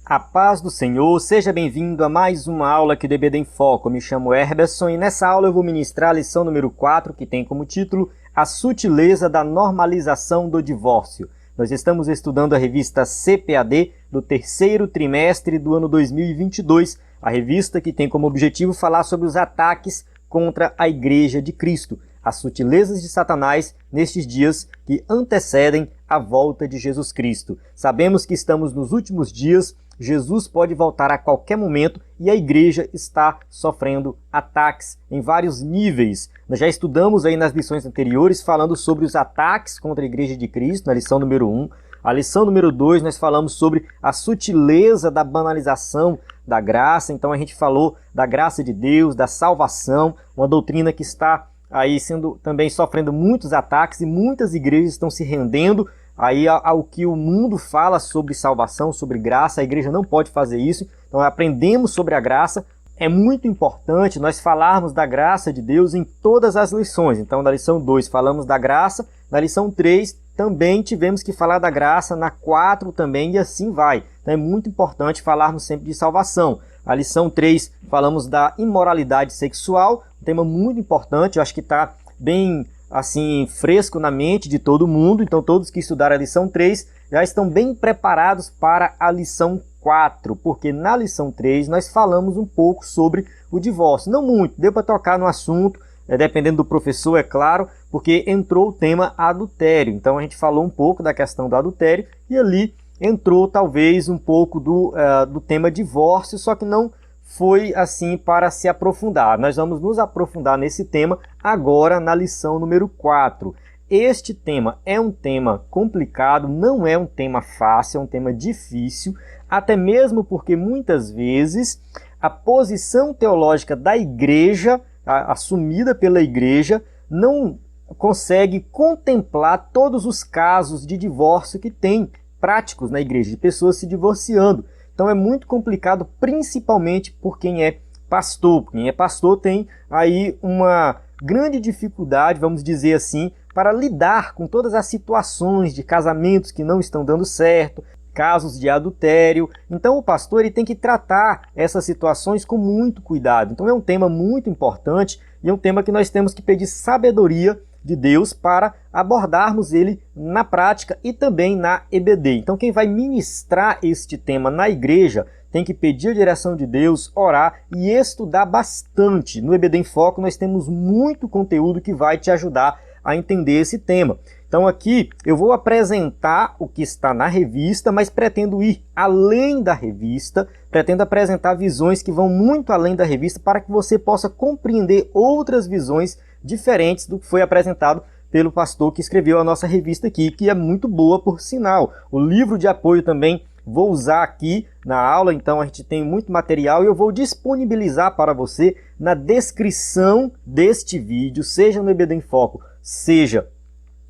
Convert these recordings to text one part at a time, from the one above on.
A paz do Senhor, seja bem-vindo a mais uma aula aqui do EBD em Foco. Eu me chamo Herberson e nessa aula eu vou ministrar a lição número 4, que tem como título A Sutileza da Normalização do Divórcio. Nós estamos estudando a revista CPAD do terceiro trimestre do ano 2022, a revista que tem como objetivo falar sobre os ataques contra a Igreja de Cristo, as sutilezas de Satanás nestes dias que antecedem a volta de Jesus Cristo. Sabemos que estamos nos últimos dias, Jesus pode voltar a qualquer momento e a igreja está sofrendo ataques em vários níveis. Nós já estudamos aí nas lições anteriores falando sobre os ataques contra a Igreja de Cristo, na lição número 1. A lição número 2 nós falamos sobre a sutileza da banalização da graça. Então a gente falou da graça de Deus, da salvação, uma doutrina que está aí sendo também sofrendo muitos ataques e muitas igrejas estão se rendendo aí ao que o mundo fala sobre salvação, sobre graça. A igreja não pode fazer isso. Então aprendemos sobre a graça. É muito importante nós falarmos da graça de Deus em todas as lições. Então na lição 2 falamos da graça, na lição 3 também tivemos que falar da graça, na 4 também e assim vai. Então é muito importante falarmos sempre de salvação. A lição 3 falamos da imoralidade sexual, um tema muito importante, eu acho que está bem assim fresco na mente de todo mundo. Então todos que estudaram a lição 3 já estão bem preparados para a lição 4, porque na lição 3 nós falamos um pouco sobre o divórcio. Não muito, deu para tocar no assunto, dependendo do professor, é claro, porque entrou o tema adultério. Então a gente falou um pouco da questão do adultério e ali entrou talvez um pouco do tema divórcio, só que não foi assim para se aprofundar. Nós vamos nos aprofundar nesse tema agora na lição número 4. Este tema é um tema complicado, não é um tema fácil, é um tema difícil, até mesmo porque muitas vezes a posição teológica da igreja, assumida pela igreja, não consegue contemplar todos os casos de divórcio que tem práticos na igreja, de pessoas se divorciando. Então é muito complicado, principalmente por quem é pastor. Quem é pastor tem aí uma grande dificuldade, vamos dizer assim, para lidar com todas as situações de casamentos que não estão dando certo, casos de adultério. Então o pastor ele tem que tratar essas situações com muito cuidado. Então é um tema muito importante e é um tema que nós temos que pedir sabedoria de Deus para abordarmos ele na prática e também na EBD. Então quem vai ministrar este tema na igreja tem que pedir a direção de Deus, orar e estudar bastante. No EBD em Foco nós temos muito conteúdo que vai te ajudar a entender esse tema. Então aqui eu vou apresentar o que está na revista, mas pretendo ir além da revista, pretendo apresentar visões que vão muito além da revista para que você possa compreender outras visões diferentes do que foi apresentado pelo pastor que escreveu a nossa revista aqui, que é muito boa por sinal. O livro de apoio também vou usar aqui na aula, então a gente tem muito material e eu vou disponibilizar para você na descrição deste vídeo, seja no EBD em Foco, seja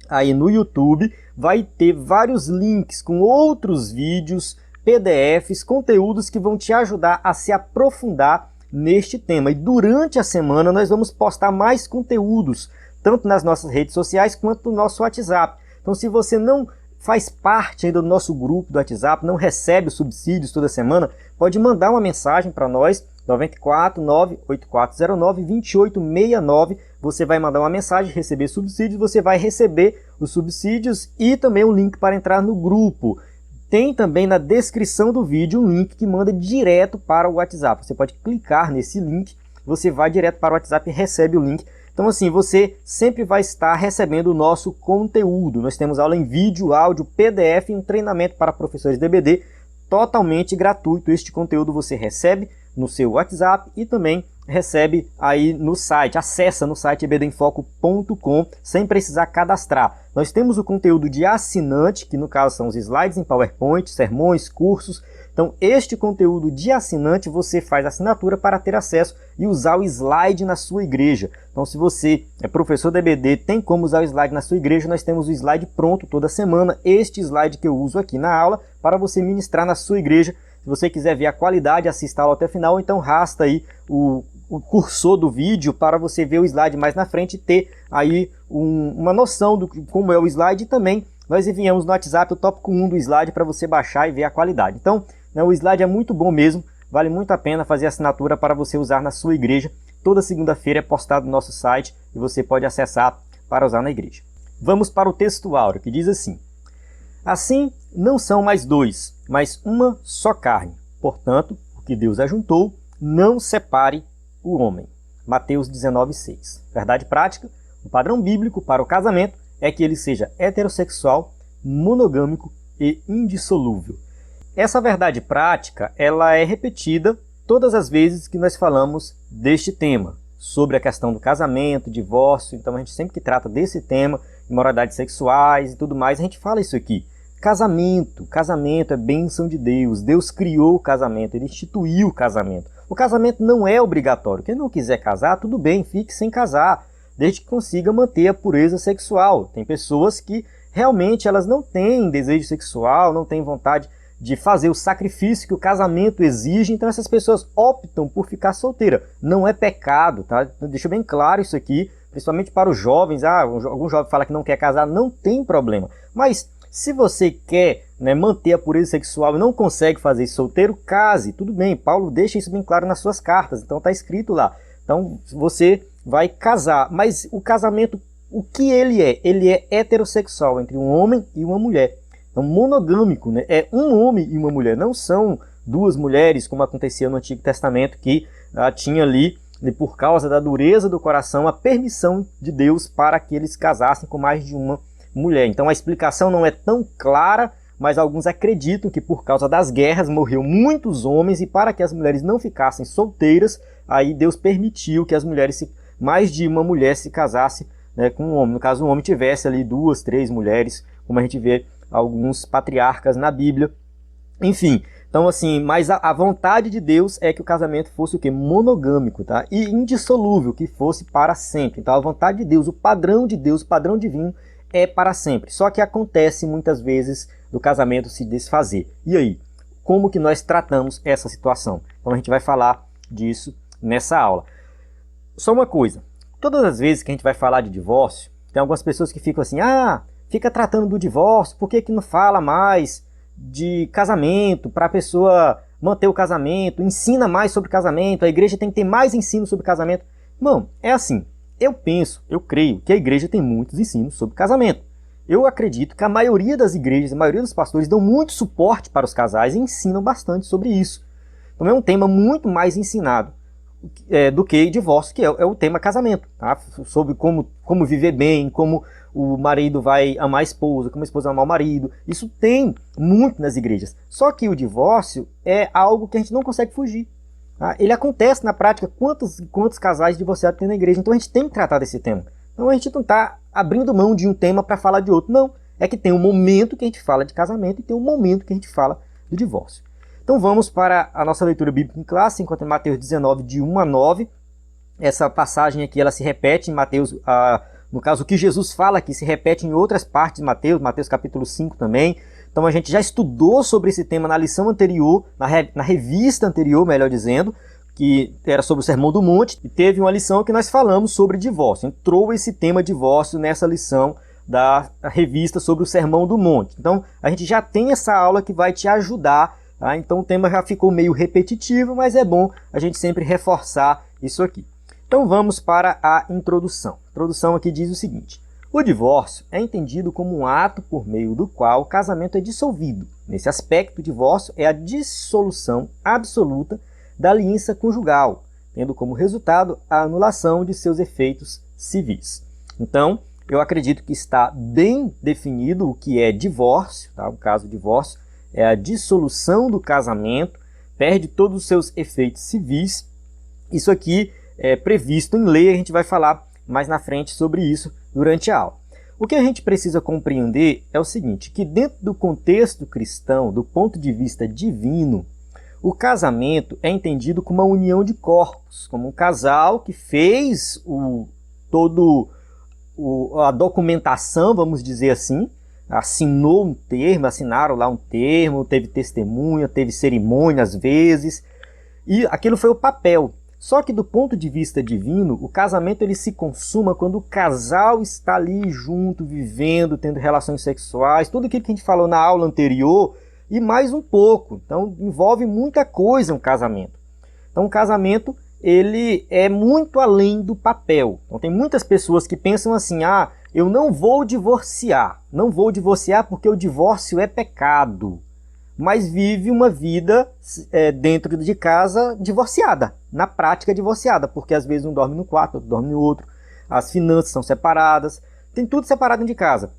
aí no YouTube, vai ter vários links com outros vídeos, PDFs, conteúdos que vão te ajudar a se aprofundar neste tema. E durante a semana nós vamos postar mais conteúdos, tanto nas nossas redes sociais quanto no nosso WhatsApp. Então se você não faz parte ainda do nosso grupo do WhatsApp, não recebe os subsídios toda semana, pode mandar uma mensagem para nós, 94 98409 2869. Você vai mandar uma mensagem, receber subsídios, você vai receber os subsídios e também um link para entrar no grupo. Tem também na descrição do vídeo um link que manda direto para o WhatsApp. Você pode clicar nesse link, você vai direto para o WhatsApp e recebe o link. Então assim, você sempre vai estar recebendo o nosso conteúdo. Nós temos aula em vídeo, áudio, PDF e um treinamento para professores de EBD totalmente gratuito. Este conteúdo você recebe no seu WhatsApp e também recebe aí no site, acessa no site ebdenfoco.com sem precisar cadastrar. Nós temos o conteúdo de assinante, que no caso são os slides em PowerPoint, sermões, cursos. Então este conteúdo de assinante você faz assinatura para ter acesso e usar o slide na sua igreja. Então se você é professor da EBD, tem como usar o slide na sua igreja, nós temos o slide pronto toda semana, este slide que eu uso aqui na aula para você ministrar na sua igreja. Se você quiser ver a qualidade, assista a aula até o final, então rasta aí o cursor do vídeo para você ver o slide mais na frente e ter aí uma noção do como é o slide. E também nós enviamos no WhatsApp o tópico 1 do slide para você baixar e ver a qualidade. Então né? O slide é muito bom mesmo, vale muito a pena fazer assinatura para você usar na sua igreja. Toda segunda-feira é postado no nosso site e você pode acessar para usar na igreja. Vamos para o texto áureo, que diz assim: assim não são mais dois, mas uma só carne. Portanto, o que Deus ajuntou, não separe o homem. Mateus 19:6. Verdade prática: o padrão bíblico para o casamento é que ele seja heterossexual, monogâmico e indissolúvel. Essa verdade prática, ela é repetida todas as vezes que nós falamos deste tema, sobre a questão do casamento, divórcio. Então a gente sempre que trata desse tema, imoralidades sexuais e tudo mais, a gente fala isso aqui. Casamento é bênção de Deus. Deus criou o casamento, Ele instituiu o casamento. O casamento não é obrigatório. Quem não quiser casar, tudo bem, fique sem casar, desde que consiga manter a pureza sexual. Tem pessoas que realmente elas não têm desejo sexual, não têm vontade de fazer o sacrifício que o casamento exige, então essas pessoas optam por ficar solteira. Não é pecado, tá? Deixa bem claro isso aqui, principalmente para os jovens. Algum jovem fala que não quer casar, não tem problema. Mas se você quer, né, manter a pureza sexual e não consegue fazer isso solteiro, case, tudo bem. Paulo deixa isso bem claro nas suas cartas, então está escrito lá. Então você vai casar, mas o casamento, o que ele é? Ele é heterossexual entre um homem e uma mulher. Então, monogâmico, né? É um homem e uma mulher, não são duas mulheres, como acontecia no Antigo Testamento, que tinha ali, por causa da dureza do coração, a permissão de Deus para que eles casassem com mais de uma mulher. Então a explicação não é tão clara, mas alguns acreditam que por causa das guerras morreu muitos homens e para que as mulheres não ficassem solteiras, aí Deus permitiu que as mulheres, mais de uma mulher se casasse, né, com um homem. No caso, um homem tivesse ali 2, 3 mulheres, como a gente vê alguns patriarcas na Bíblia. Enfim, então assim, mas a vontade de Deus é que o casamento fosse o quê? Monogâmico, tá? E indissolúvel, que fosse para sempre. Então a vontade de Deus, o padrão de Deus, o padrão divino é para sempre. Só que acontece muitas vezes do casamento se desfazer. E aí, como que nós tratamos essa situação? Então a gente vai falar disso nessa aula. Só uma coisa, todas as vezes que a gente vai falar de divórcio, tem algumas pessoas que ficam assim, fica tratando do divórcio, por que que não fala mais de casamento, para a pessoa manter o casamento, ensina mais sobre casamento, a igreja tem que ter mais ensino sobre casamento. Irmão, é assim, eu creio que a igreja tem muitos ensinos sobre casamento. Eu acredito que a maioria das igrejas, a maioria dos pastores dão muito suporte para os casais e ensinam bastante sobre isso. Então é um tema muito mais ensinado do que divórcio, que é o tema casamento, tá? Sobre como viver bem, como o marido vai amar a esposa, como a esposa amar o marido. Isso tem muito nas igrejas. Só que o divórcio é algo que a gente não consegue fugir. Tá? Ele acontece na prática. Quantos casais divorciados tem na igreja? Então a gente tem que tratar desse tema. Então a gente não está abrindo mão de um tema para falar de outro. Não. É que tem um momento que a gente fala de casamento e tem um momento que a gente fala do divórcio. Então vamos para a nossa leitura bíblica em classe, enquanto em Mateus 19, de 1 a 9. Essa passagem aqui ela se repete em Mateus, no caso o que Jesus fala aqui se repete em outras partes de Mateus capítulo 5 também. Então a gente já estudou sobre esse tema na lição anterior, na revista anterior, melhor dizendo, que era sobre o Sermão do Monte, e teve uma lição que nós falamos sobre divórcio. Entrou esse tema divórcio nessa lição da revista sobre o Sermão do Monte. Então a gente já tem essa aula que vai te ajudar. Tá? Então o tema já ficou meio repetitivo, mas é bom a gente sempre reforçar isso aqui. Então vamos para a introdução. A introdução aqui diz o seguinte: o divórcio é entendido como um ato por meio do qual o casamento é dissolvido. Nesse aspecto, o divórcio é a dissolução absoluta da aliança conjugal, tendo como resultado a anulação de seus efeitos civis. Então, eu acredito que está bem definido o que é divórcio, tá? O caso de divórcio é a dissolução do casamento, perde todos os seus efeitos civis. Isso aqui é previsto em lei, a gente vai falar mais na frente sobre isso durante a aula. O que a gente precisa compreender é o seguinte, que dentro do contexto cristão, do ponto de vista divino, o casamento é entendido como uma união de corpos, como um casal que fez a documentação, vamos dizer assim, assinou um termo, assinaram lá um termo, teve testemunha, teve cerimônia às vezes, e aquilo foi o papel. Só que do ponto de vista divino, o casamento ele se consuma quando o casal está ali junto, vivendo, tendo relações sexuais, tudo aquilo que a gente falou na aula anterior, e mais um pouco. Então envolve muita coisa um casamento. Então um casamento ele é muito além do papel. Então tem muitas pessoas que pensam assim, eu não vou divorciar porque o divórcio é pecado, mas vive uma vida dentro de casa divorciada, na prática divorciada, porque às vezes um dorme no quarto, outro dorme no outro, as finanças são separadas, tem tudo separado dentro de casa.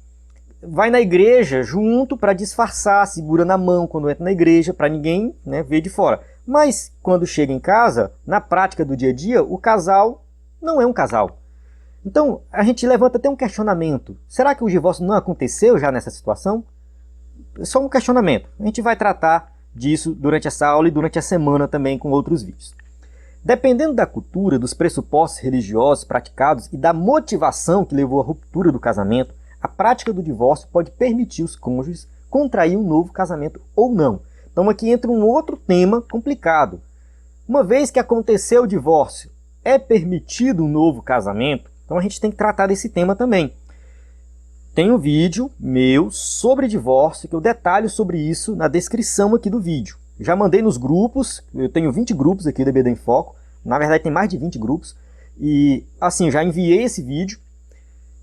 Vai na igreja junto para disfarçar, segura na mão quando entra na igreja, para ninguém ver de fora. Mas quando chega em casa, na prática do dia a dia, o casal não é um casal. Então a gente levanta até um questionamento. Será que o divórcio não aconteceu já nessa situação? É só um questionamento. A gente vai tratar disso durante essa aula e durante a semana também com outros vídeos. Dependendo da cultura, dos pressupostos religiosos praticados e da motivação que levou à ruptura do casamento, a prática do divórcio pode permitir os cônjuges contrair um novo casamento ou não. Então aqui entra um outro tema complicado. Uma vez que aconteceu o divórcio, é permitido um novo casamento? Então a gente tem que tratar desse tema também. Tem um vídeo meu sobre divórcio, que eu detalho sobre isso na descrição aqui do vídeo. Já mandei nos grupos, eu tenho 20 grupos aqui do EBD em Foco, na verdade tem mais de 20 grupos, e assim, já enviei esse vídeo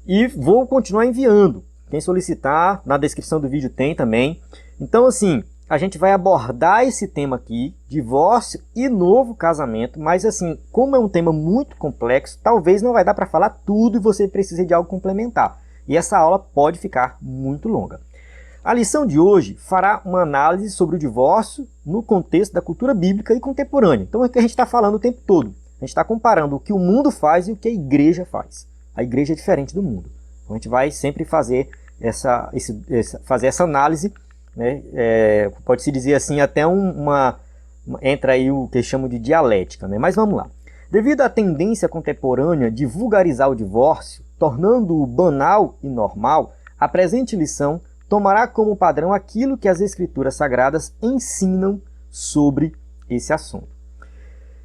e vou continuar enviando. Quem solicitar, na descrição do vídeo tem também. Então assim, a gente vai abordar esse tema aqui, divórcio e novo casamento, mas assim, como é um tema muito complexo, talvez não vai dar para falar tudo e você precise de algo complementar. E essa aula pode ficar muito longa. A lição de hoje fará uma análise sobre o divórcio no contexto da cultura bíblica e contemporânea. Então é o que a gente está falando o tempo todo. A gente está comparando o que o mundo faz e o que a igreja faz. A igreja é diferente do mundo. Então a gente vai sempre fazer essa análise, pode-se dizer assim, até entra aí o que chamam de dialética, mas vamos lá. Devido à tendência contemporânea de vulgarizar o divórcio, tornando-o banal e normal, a presente lição tomará como padrão aquilo que as Escrituras Sagradas ensinam sobre esse assunto.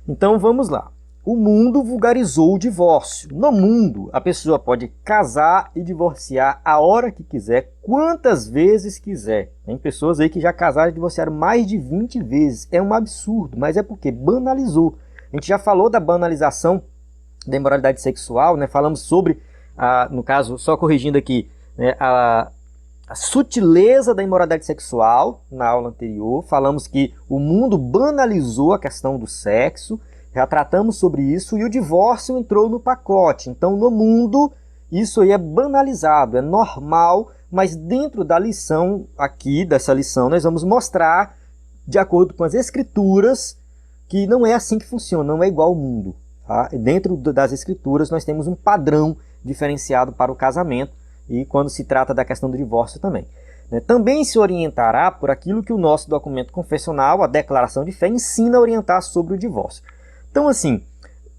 Então vamos lá. O mundo vulgarizou o divórcio. No mundo, a pessoa pode casar e divorciar a hora que quiser, quantas vezes quiser. Tem pessoas aí que já casaram e divorciaram mais de 20 vezes. É um absurdo, mas é porque banalizou. A gente já falou da banalização da imoralidade sexual, falamos sobre, no caso, só corrigindo aqui, a sutileza da imoralidade sexual na aula anterior. Falamos que o mundo banalizou a questão do sexo, já tratamos sobre isso, e o divórcio entrou no pacote. Então no mundo isso aí é banalizado, é normal, mas dentro da lição aqui, dessa lição, nós vamos mostrar, de acordo com as Escrituras, que não é assim que funciona, não é igual ao mundo. Tá? Dentro das Escrituras nós temos um padrão diferenciado para o casamento, e quando se trata da questão do divórcio também. Também se orientará por aquilo que o nosso documento confessional, a Declaração de Fé, ensina a orientar sobre o divórcio. Então assim,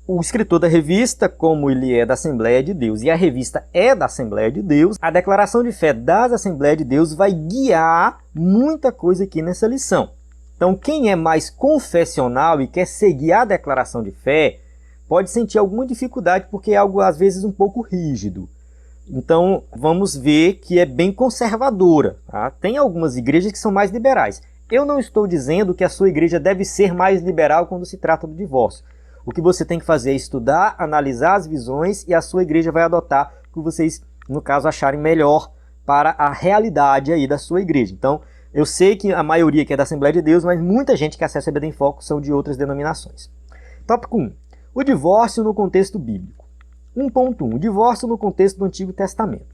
o escritor da revista, como ele é da Assembleia de Deus, e a revista é da Assembleia de Deus, a Declaração de Fé das Assembleias de Deus vai guiar muita coisa aqui nessa lição. Então quem é mais confessional e quer seguir a Declaração de Fé, pode sentir alguma dificuldade porque é algo às vezes um pouco rígido. Então vamos ver que é bem conservadora. Tá? Tem algumas igrejas que são mais liberais. Eu não estou dizendo que a sua igreja deve ser mais liberal quando se trata do divórcio. O que você tem que fazer é estudar, analisar as visões, e a sua igreja vai adotar o que vocês, no caso, acharem melhor para a realidade aí da sua igreja. Então, eu sei que a maioria aqui é da Assembleia de Deus, mas muita gente que acessa a EBD em Foco são de outras denominações. Tópico 1. O divórcio no contexto bíblico. 1.1. O divórcio no contexto do Antigo Testamento.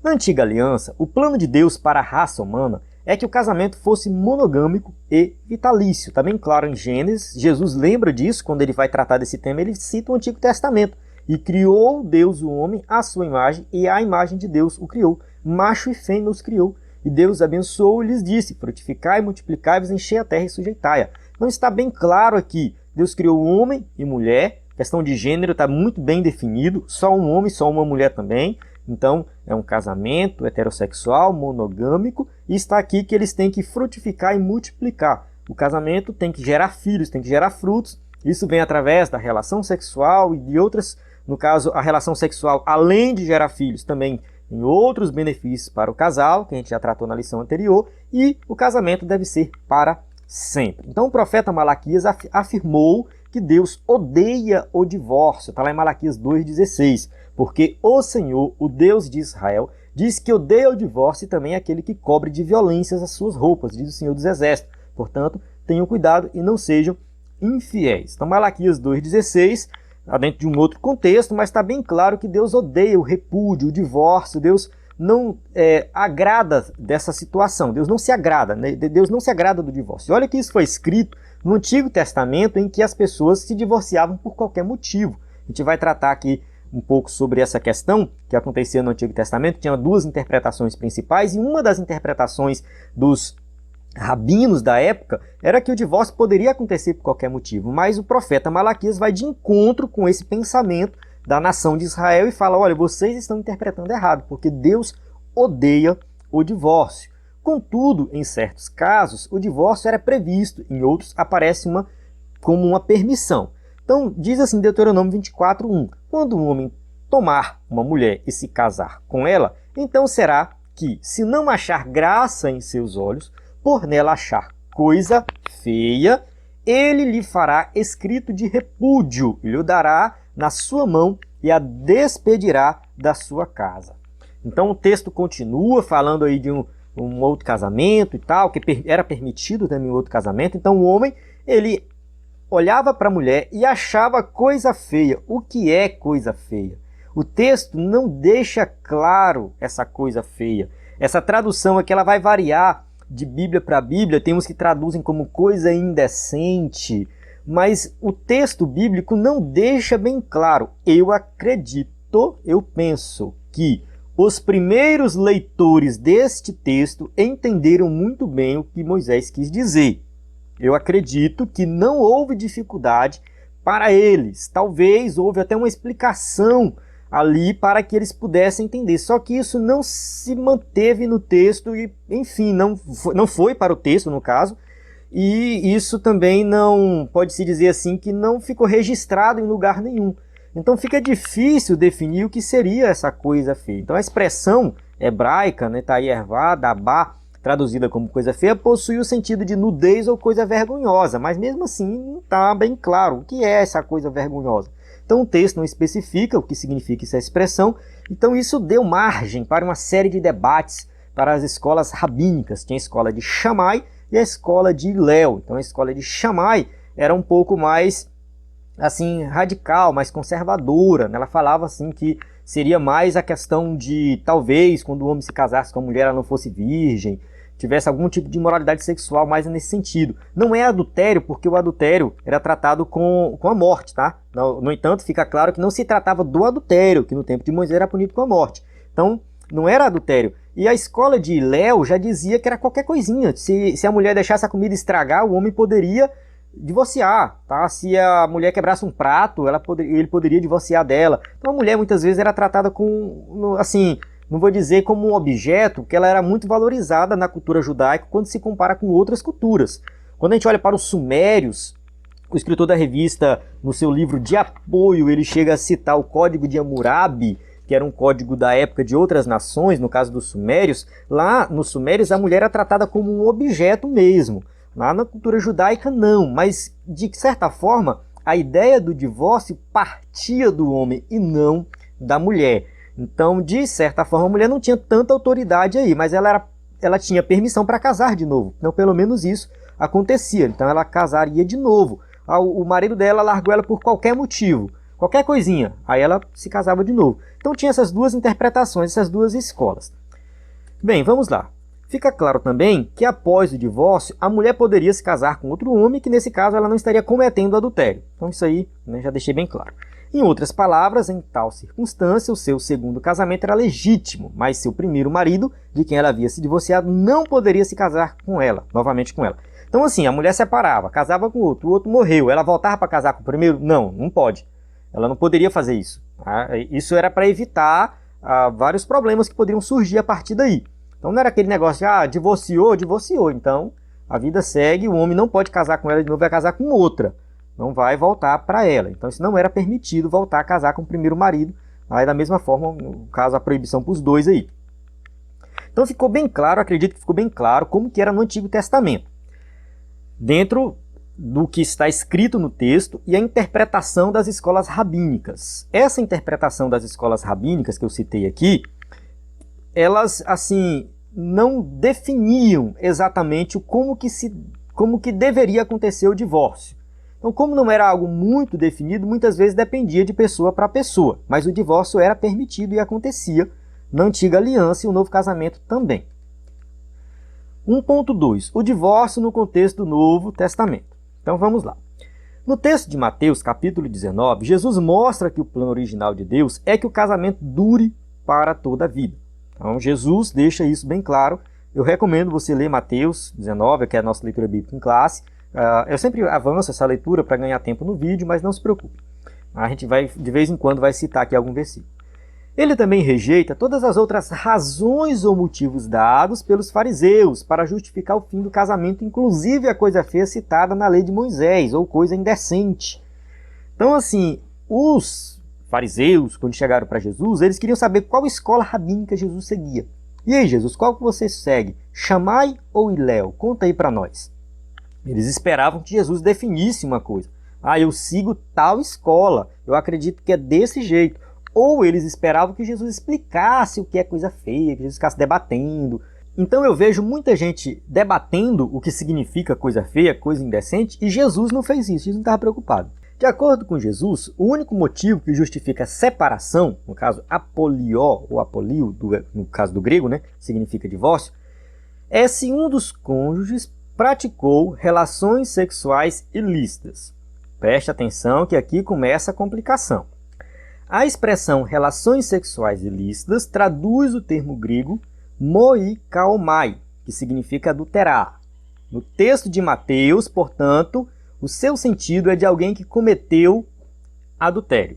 Na Antiga Aliança, o plano de Deus para a raça humana é que o casamento fosse monogâmico e vitalício. Está bem claro em Gênesis, Jesus lembra disso quando ele vai tratar desse tema, ele cita o Antigo Testamento. E criou Deus o homem à sua imagem, e à imagem de Deus o criou. Macho e fêmea os criou. E Deus abençoou e lhes disse: frutificai, multiplicai-vos, enchei a terra e sujeitai-a. Então está bem claro aqui, Deus criou homem e mulher, a questão de gênero está muito bem definido, só um homem, só uma mulher também. Então é um casamento heterossexual, monogâmico, e está aqui que eles têm que frutificar e multiplicar. O casamento tem que gerar filhos, tem que gerar frutos. Isso vem através da relação sexual e de outras, no caso a relação sexual, além de gerar filhos, também em outros benefícios para o casal, que a gente já tratou na lição anterior, e o casamento deve ser para sempre. Então o profeta Malaquias afirmou que Deus odeia o divórcio, está lá em Malaquias 2,16, porque o Senhor, o Deus de Israel, diz que odeia o divórcio e também aquele que cobre de violências as suas roupas, diz o Senhor dos Exércitos. Portanto, tenham cuidado e não sejam infiéis. Então Malaquias 2,16, está dentro de um outro contexto, mas está bem claro que Deus odeia o repúdio, o divórcio, Deus não agrada dessa situação, Deus não se agrada, né? Deus não se agrada do divórcio. Olha que isso foi escrito no Antigo Testamento, em que as pessoas se divorciavam por qualquer motivo. A gente vai tratar aqui um pouco sobre essa questão que acontecia no Antigo Testamento. Tinha duas interpretações principais, e uma das interpretações dos rabinos da época era que o divórcio poderia acontecer por qualquer motivo, mas o profeta Malaquias vai de encontro com esse pensamento da nação de Israel e fala: olha, vocês estão interpretando errado, porque Deus odeia o divórcio. Contudo, em certos casos, o divórcio era previsto, em outros aparece como uma permissão. Então, diz assim Deuteronômio 24:1, quando um homem tomar uma mulher e se casar com ela, então será que, se não achar graça em seus olhos, por nela achar coisa feia, ele lhe fará escrito de repúdio, e lhe dará na sua mão e a despedirá da sua casa. Então o texto continua falando aí de um outro casamento e tal, que era permitido também um outro casamento. Então o homem, ele olhava para a mulher e achava coisa feia. O que é coisa feia? O texto não deixa claro essa coisa feia. Essa tradução aqui ela vai variar de Bíblia para Bíblia. Tem uns que traduzem como coisa indecente, mas o texto bíblico não deixa bem claro. Eu acredito, eu penso que os primeiros leitores deste texto entenderam muito bem o que Moisés quis dizer. Eu acredito que não houve dificuldade para eles. Talvez houve até uma explicação ali para que eles pudessem entender. Só que isso não se manteve no texto e, enfim, não foi para o texto, no caso. E isso também não, pode-se dizer assim, que não ficou registrado em lugar nenhum. Então fica difícil definir o que seria essa coisa feia. Então a expressão hebraica, né, taiervá, dabá, traduzida como coisa feia, possui o sentido de nudez ou coisa vergonhosa, mas mesmo assim não está bem claro o que é essa coisa vergonhosa. Então o texto não especifica o que significa essa expressão, então isso deu margem para uma série de debates para as escolas rabínicas. Tinha a escola de Shammai e a escola de Hillel. Então a escola de Shammai era um pouco mais assim radical, mais conservadora, né? Ela falava assim que seria mais a questão de talvez quando o homem se casasse com a mulher ela não fosse virgem, tivesse algum tipo de imoralidade sexual mais nesse sentido. Não é adultério, porque o adultério era tratado com a morte, tá? No entanto, fica claro que não se tratava do adultério, que no tempo de Moisés era punido com a morte. Então, não era adultério. E a escola de Hillel já dizia que era qualquer coisinha. Se a mulher deixasse a comida estragar, o homem poderia divorciar, tá? Se a mulher quebrasse um prato, ele poderia divorciar dela. Então a mulher muitas vezes era tratada com, assim, não vou dizer como um objeto, porque ela era muito valorizada na cultura judaica quando se compara com outras culturas. Quando a gente olha para os sumérios, o escritor da revista, no seu livro de apoio, ele chega a citar o Código de Hammurabi, que era um código da época de outras nações, no caso dos sumérios. Lá nos sumérios a mulher era tratada como um objeto mesmo. Lá na cultura judaica não, mas de certa forma a ideia do divórcio partia do homem e não da mulher. Então, de certa forma, a mulher não tinha tanta autoridade aí, mas ela tinha permissão para casar de novo. Então, pelo menos isso acontecia. Então, ela casaria de novo. O marido dela largou ela por qualquer motivo, qualquer coisinha. Aí ela se casava de novo. Então, tinha essas duas interpretações, essas duas escolas. Bem, vamos lá. Fica claro também que após o divórcio, a mulher poderia se casar com outro homem, que nesse caso ela não estaria cometendo adultério. Então isso aí, né, já deixei bem claro. Em outras palavras, em tal circunstância, o seu segundo casamento era legítimo, mas seu primeiro marido, de quem ela havia se divorciado, não poderia se casar com ela, novamente com ela. Então assim, a mulher separava, casava com o outro morreu, ela voltava para casar com o primeiro? Não, não pode. Ela não poderia fazer isso. Tá? Isso era para evitar vários problemas que poderiam surgir a partir daí. Então não era aquele negócio de, divorciou, então a vida segue, o homem não pode casar com ela de novo, vai casar com outra, não vai voltar para ela. Então isso não era permitido, voltar a casar com o primeiro marido, Aí da mesma forma, no caso, a proibição para os dois aí. Então ficou bem claro, acredito que ficou bem claro como que era no Antigo Testamento. Dentro do que está escrito no texto e a interpretação das escolas rabínicas. Essa interpretação das escolas rabínicas que eu citei aqui, elas assim não definiam exatamente como que deveria acontecer o divórcio. Então, como não era algo muito definido, muitas vezes dependia de pessoa para pessoa, mas o divórcio era permitido e acontecia na Antiga Aliança e o Novo Casamento também. 1.2. O divórcio no contexto do Novo Testamento. Então vamos lá. No texto de Mateus, capítulo 19, Jesus mostra que o plano original de Deus é que o casamento dure para toda a vida. Então Jesus deixa isso bem claro. Eu recomendo você ler Mateus 19, que é a nossa leitura bíblica em classe. Eu sempre avanço essa leitura para ganhar tempo no vídeo, mas não se preocupe. A gente vai, de vez em quando, vai citar aqui algum versículo. Ele também rejeita todas as outras razões ou motivos dados pelos fariseus para justificar o fim do casamento, inclusive a coisa feia citada na lei de Moisés, ou coisa indecente. Então, assim, os fariseus, quando chegaram para Jesus, eles queriam saber qual escola rabínica Jesus seguia. E aí, Jesus, qual que você segue? Shammai ou Hillel? Conta aí para nós. Eles esperavam que Jesus definisse uma coisa. Eu sigo tal escola, eu acredito que é desse jeito. Ou eles esperavam que Jesus explicasse o que é coisa feia, que Jesus ficasse debatendo. Então eu vejo muita gente debatendo o que significa coisa feia, coisa indecente, e Jesus não fez isso, Jesus não estava preocupado. De acordo com Jesus, o único motivo que justifica a separação, no caso apolió ou apolio, no caso do grego, né, significa divórcio, é se um dos cônjuges praticou relações sexuais ilícitas. Preste atenção que aqui começa a complicação. A expressão relações sexuais ilícitas traduz o termo grego moikaomai, que significa adulterar. No texto de Mateus, portanto, o seu sentido é de alguém que cometeu adultério.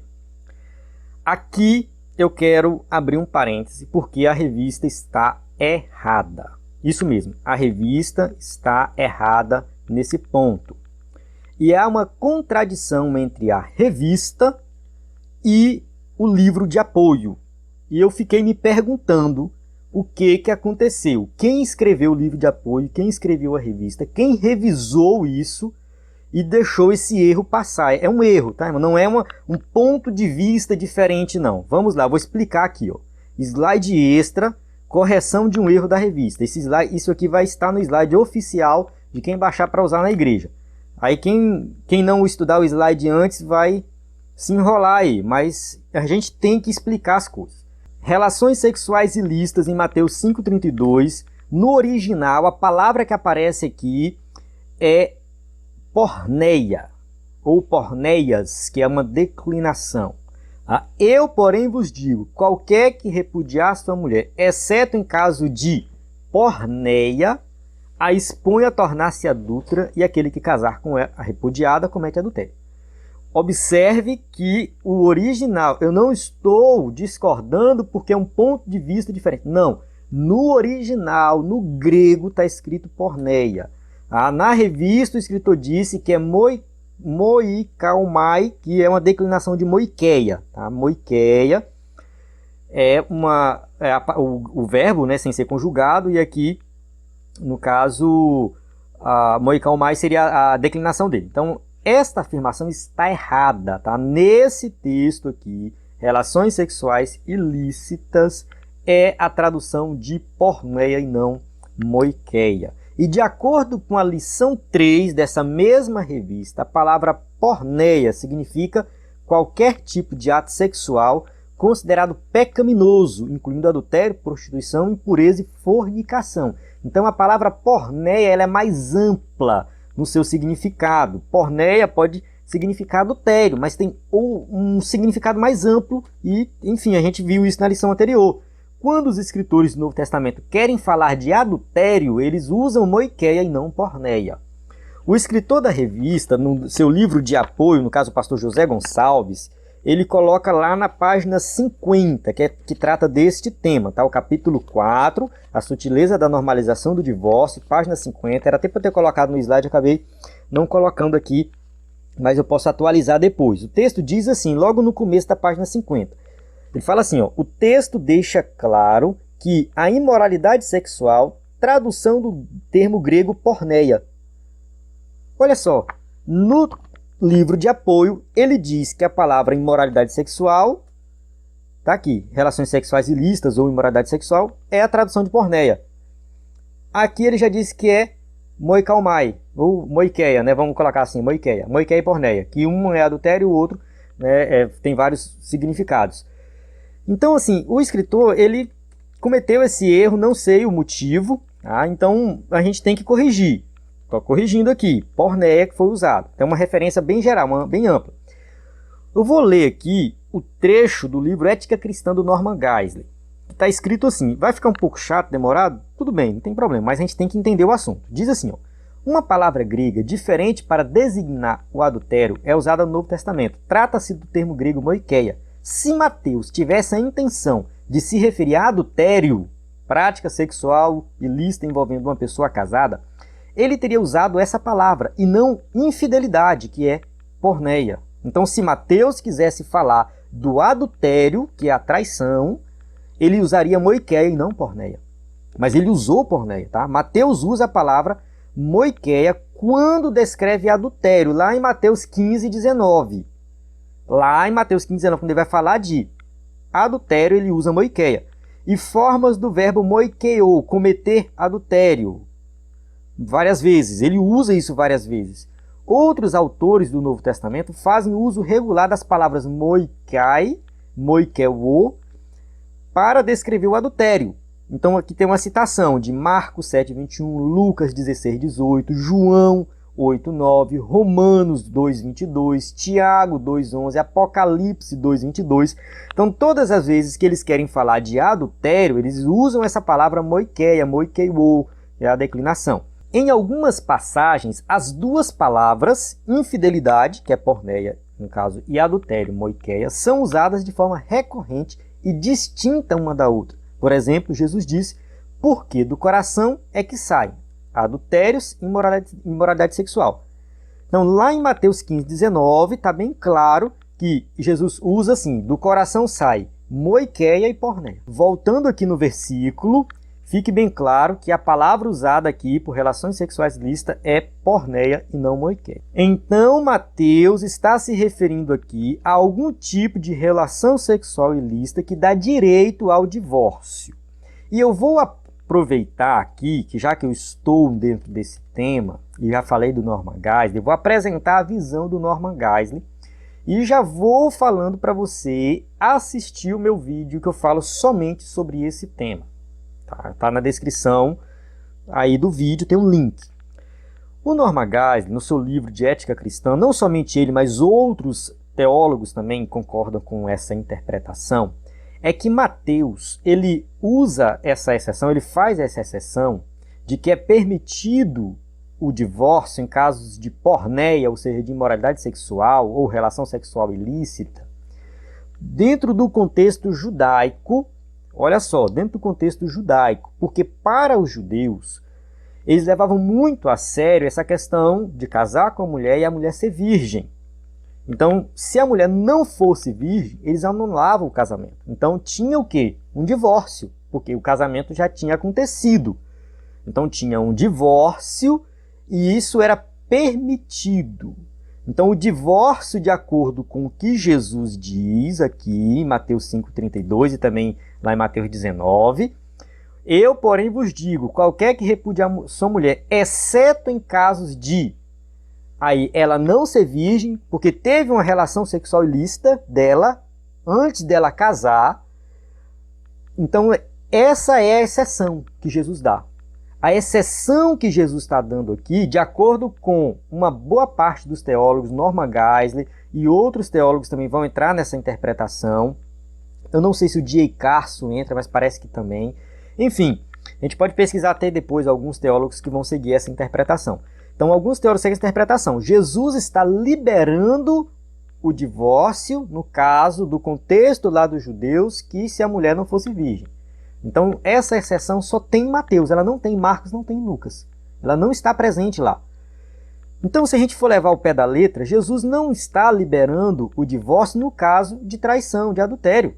Aqui eu quero abrir um parêntese porque a revista está errada. Isso mesmo, a revista está errada nesse ponto. E há uma contradição entre a revista e o livro de apoio. E eu fiquei me perguntando o que aconteceu. Quem escreveu o livro de apoio, quem escreveu a revista, quem revisou isso e deixou esse erro passar. É um erro, tá, irmão? Não é um ponto de vista diferente, não. Vamos lá, vou explicar aqui. Slide extra, correção de um erro da revista. Isso aqui vai estar no slide oficial de quem baixar para usar na igreja. Aí quem não estudar o slide antes vai se enrolar aí, mas a gente tem que explicar as coisas. Relações sexuais ilícitas em Mateus 5,32, no original, a palavra que aparece aqui é porneia, ou porneias, que é uma declinação. Eu, porém, vos digo, qualquer que repudiar sua mulher, exceto em caso de porneia, a expõe a tornar-se adúltera, e aquele que casar com a repudiada comete adultério. Observe que o original, eu não estou discordando porque é um ponto de vista diferente. Não, no original, no grego, está escrito porneia. Na revista, o escritor disse que é moikaomai, que é uma declinação de moikeia. Tá? Moikeia é o verbo, né, sem ser conjugado, e aqui, no caso, moikaomai seria a declinação dele. Então, esta afirmação está errada, tá? Nesse texto aqui, relações sexuais ilícitas é a tradução de porneia e não moikeia. E de acordo com a lição 3 dessa mesma revista, a palavra porneia significa qualquer tipo de ato sexual considerado pecaminoso, incluindo adultério, prostituição, impureza e fornicação. Então a palavra porneia ela é mais ampla no seu significado. Porneia pode significar adultério, mas tem um significado mais amplo e, enfim, a gente viu isso na lição anterior. Quando os escritores do Novo Testamento querem falar de adultério, eles usam moikeia e não porneia. O escritor da revista, no seu livro de apoio, no caso o pastor José Gonçalves, ele coloca lá na página 50, que trata deste tema, tá? O capítulo 4, a sutileza da normalização do divórcio, página 50, era até para ter colocado no slide, acabei não colocando aqui, mas eu posso atualizar depois. O texto diz assim, logo no começo da página 50, Ele fala assim, ó, o texto deixa claro que a imoralidade sexual, tradução do termo grego porneia. Olha só, no livro de apoio, ele diz que a palavra imoralidade sexual, tá aqui, relações sexuais ilícitas ou imoralidade sexual, é a tradução de porneia. Aqui ele já disse que é moikaumai, ou moikeia, né? Vamos colocar assim, moikeia e porneia, que um é adultério e o outro, né, tem vários significados. Então, assim, o escritor, ele cometeu esse erro, não sei o motivo, tá? Então a gente tem que corrigir. Estou corrigindo aqui, porneia que foi usado. É uma referência bem geral, bem ampla. Eu vou ler aqui o trecho do livro Ética Cristã do Norman Geisler. Está escrito assim, vai ficar um pouco chato, demorado? Tudo bem, não tem problema, mas a gente tem que entender o assunto. Diz assim, ó, uma palavra grega diferente para designar o adultério é usada no Novo Testamento. Trata-se do termo grego moikeia. Se Mateus tivesse a intenção de se referir a adultério, prática sexual ilícita envolvendo uma pessoa casada, ele teria usado essa palavra e não infidelidade, que é porneia. Então, se Mateus quisesse falar do adultério, que é a traição, ele usaria moikeia e não porneia. Mas ele usou porneia, tá? Mateus usa a palavra moikeia quando descreve adultério, lá em Mateus 15, 19. Lá em Mateus 15, 19, quando ele vai falar de adultério, ele usa moikeia. E formas do verbo moikeio, cometer adultério, várias vezes. Ele usa isso várias vezes. Outros autores do Novo Testamento fazem uso regular das palavras moikai, moikeo, para descrever o adultério. Então aqui tem uma citação de Marcos 7, 21, Lucas 16, 18, João 8, 9, Romanos 2, 22, Tiago 2, 11, Apocalipse 2, 22. Então todas as vezes que eles querem falar de adultério, eles usam essa palavra moikeia, moikeo, é a declinação. Em algumas passagens, as duas palavras, infidelidade, que é porneia, no caso, e adultério, moikeia, são usadas de forma recorrente e distinta uma da outra. Por exemplo, Jesus disse, porque do coração é que saem adultérios e imoralidade sexual. Então, lá em Mateus 15, 19, está bem claro que Jesus usa assim, do coração sai moikeia e porneia. Voltando aqui no versículo, fique bem claro que a palavra usada aqui por relações sexuais ilícitas é porneia e não moikeia. Então, Mateus está se referindo aqui a algum tipo de relação sexual ilícita que dá direito ao divórcio. E eu vou aproveitar aqui, que já que eu estou dentro desse tema, e já falei do Norman Geisler, eu vou apresentar a visão do Norman Geisler e já vou falando para você assistir o meu vídeo que eu falo somente sobre esse tema. Tá na descrição aí do vídeo, tem um link. O Norman Geisler, no seu livro de Ética Cristã, não somente ele, mas outros teólogos também concordam com essa interpretação, é que Mateus, ele usa essa exceção, ele faz essa exceção de que é permitido o divórcio em casos de porneia, ou seja, de imoralidade sexual ou relação sexual ilícita, dentro do contexto judaico. Olha só, dentro do contexto judaico, porque para os judeus, eles levavam muito a sério essa questão de casar com a mulher e a mulher ser virgem. Então, se a mulher não fosse virgem, eles anulavam o casamento. Então, tinha o quê? Um divórcio, porque o casamento já tinha acontecido. Então, tinha um divórcio e isso era permitido. Então, o divórcio, de acordo com o que Jesus diz aqui em Mateus 5,32 e também lá em Mateus 19, eu, porém, vos digo, qualquer que repudiar sua mulher, exceto em casos de aí ela não ser virgem, porque teve uma relação sexual ilícita dela, antes dela casar, então essa é a exceção que Jesus dá. A exceção que Jesus está dando aqui, de acordo com uma boa parte dos teólogos, Norman Geisler e outros teólogos também vão entrar nessa interpretação. Eu não sei se o D.A. Carson entra, mas parece que também. Enfim, a gente pode pesquisar até depois alguns teólogos que vão seguir essa interpretação. Então, alguns teólogos seguem essa interpretação. Jesus está liberando o divórcio, no caso do contexto lá dos judeus, que se a mulher não fosse virgem. Então, essa exceção só tem em Mateus, ela não tem em Marcos, não tem em Lucas. Ela não está presente lá. Então, se a gente for levar ao pé da letra, Jesus não está liberando o divórcio no caso de traição, de adultério.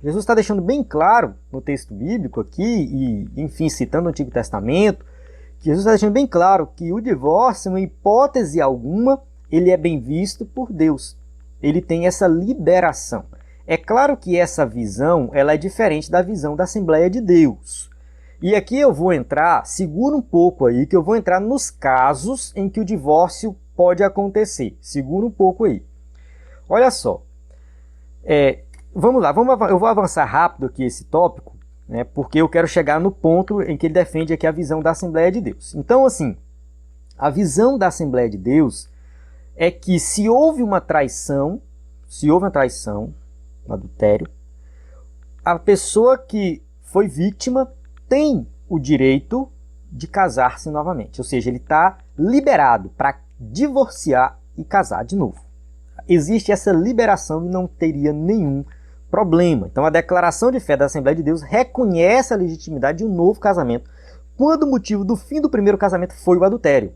Jesus está deixando bem claro no texto bíblico aqui, e enfim, citando o Antigo Testamento, que Jesus está deixando bem claro que o divórcio, em hipótese alguma, ele é bem visto por Deus. Ele tem essa liberação. É claro que essa visão ela é diferente da visão da Assembleia de Deus. E aqui eu vou entrar, segura um pouco aí, que eu vou entrar nos casos em que o divórcio pode acontecer. Segura um pouco aí. Olha só. Vamos lá, eu vou avançar rápido aqui esse tópico, né, porque eu quero chegar no ponto em que ele defende aqui a visão da Assembleia de Deus. Então, assim, a visão da Assembleia de Deus é que se houve uma traição, um adultério, a pessoa que foi vítima tem o direito de casar-se novamente. Ou seja, ele está liberado para divorciar e casar de novo. Existe essa liberação e não teria nenhum problema. Então, a declaração de fé da Assembleia de Deus reconhece a legitimidade de um novo casamento quando o motivo do fim do primeiro casamento foi o adultério.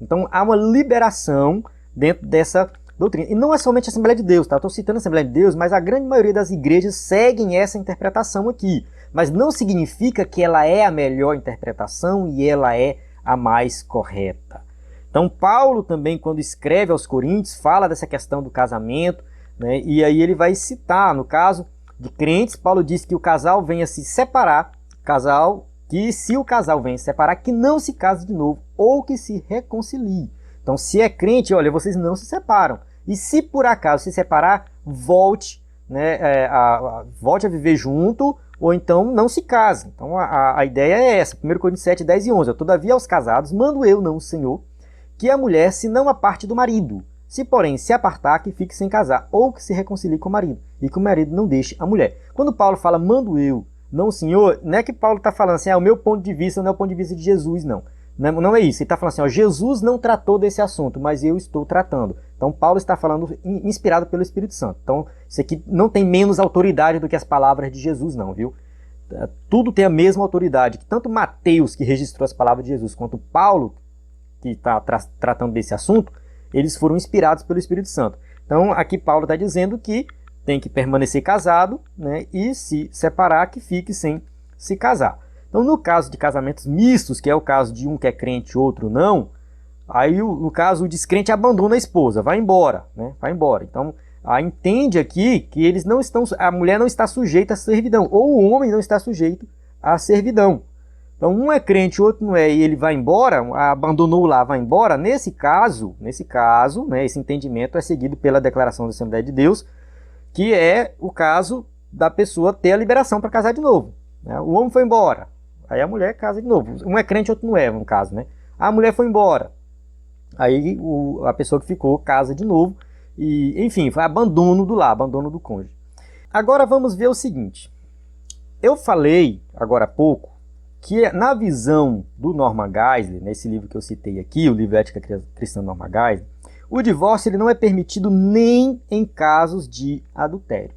Então, há uma liberação dentro dessa doutrina. E não é somente a Assembleia de Deus, tá? Estou citando a Assembleia de Deus, mas a grande maioria das igrejas seguem essa interpretação aqui. Mas não significa que ela é a melhor interpretação e ela é a mais correta. Então, Paulo também, quando escreve aos Coríntios, fala dessa questão do casamento, né? E aí ele vai citar, no caso de crentes, Paulo diz que o casal venha se separar, se o casal venha se separar, que não se case de novo ou que se reconcilie. Então, se é crente, olha, vocês não se separam. E se por acaso se separar, volte, né, volte a viver junto, ou então não se case. Então, a ideia é essa, 1 Coríntios 7, 10 e 11. Todavia aos casados, mando eu, não o Senhor, que a mulher se não aparte do marido. Se, porém, se apartar, que fique sem casar, ou que se reconcilie com o marido, e que o marido não deixe a mulher. Quando Paulo fala, mando eu, não o Senhor, não é que Paulo está falando assim, o meu ponto de vista não é o ponto de vista de Jesus, não. Não é isso. Ele está falando assim, Jesus não tratou desse assunto, mas eu estou tratando. Então, Paulo está falando inspirado pelo Espírito Santo. Então, isso aqui não tem menos autoridade do que as palavras de Jesus, não, viu? Tudo tem a mesma autoridade. Tanto Mateus, que registrou as palavras de Jesus, quanto Paulo, que está tratando desse assunto, eles foram inspirados pelo Espírito Santo. Então, aqui Paulo está dizendo que tem que permanecer casado, né, e se separar, que fique sem se casar. Então, no caso de casamentos mistos, que é o caso de um que é crente e outro não, aí, no caso, o descrente abandona a esposa, vai embora, né, vai embora. Então, entende aqui que eles não estão, a mulher não está sujeita à servidão, ou o homem não está sujeito à servidão. Então, um é crente, o outro não é, e ele vai embora, abandonou lá, vai embora. Nesse caso, né, esse entendimento é seguido pela declaração da Assembleia de Deus, que é o caso da pessoa ter a liberação para casar de novo. Né? O homem foi embora, aí a mulher casa de novo. Um é crente, outro não é, no caso, né? A mulher foi embora, aí a pessoa que ficou casa de novo, e enfim, foi abandono do lar, abandono do cônjuge. Agora vamos ver o seguinte. Eu falei, agora há pouco, que na visão do Norman Geisler, nesse livro que eu citei aqui, o livro Ética Cristã Norman Geisler, o divórcio ele não é permitido nem em casos de adultério.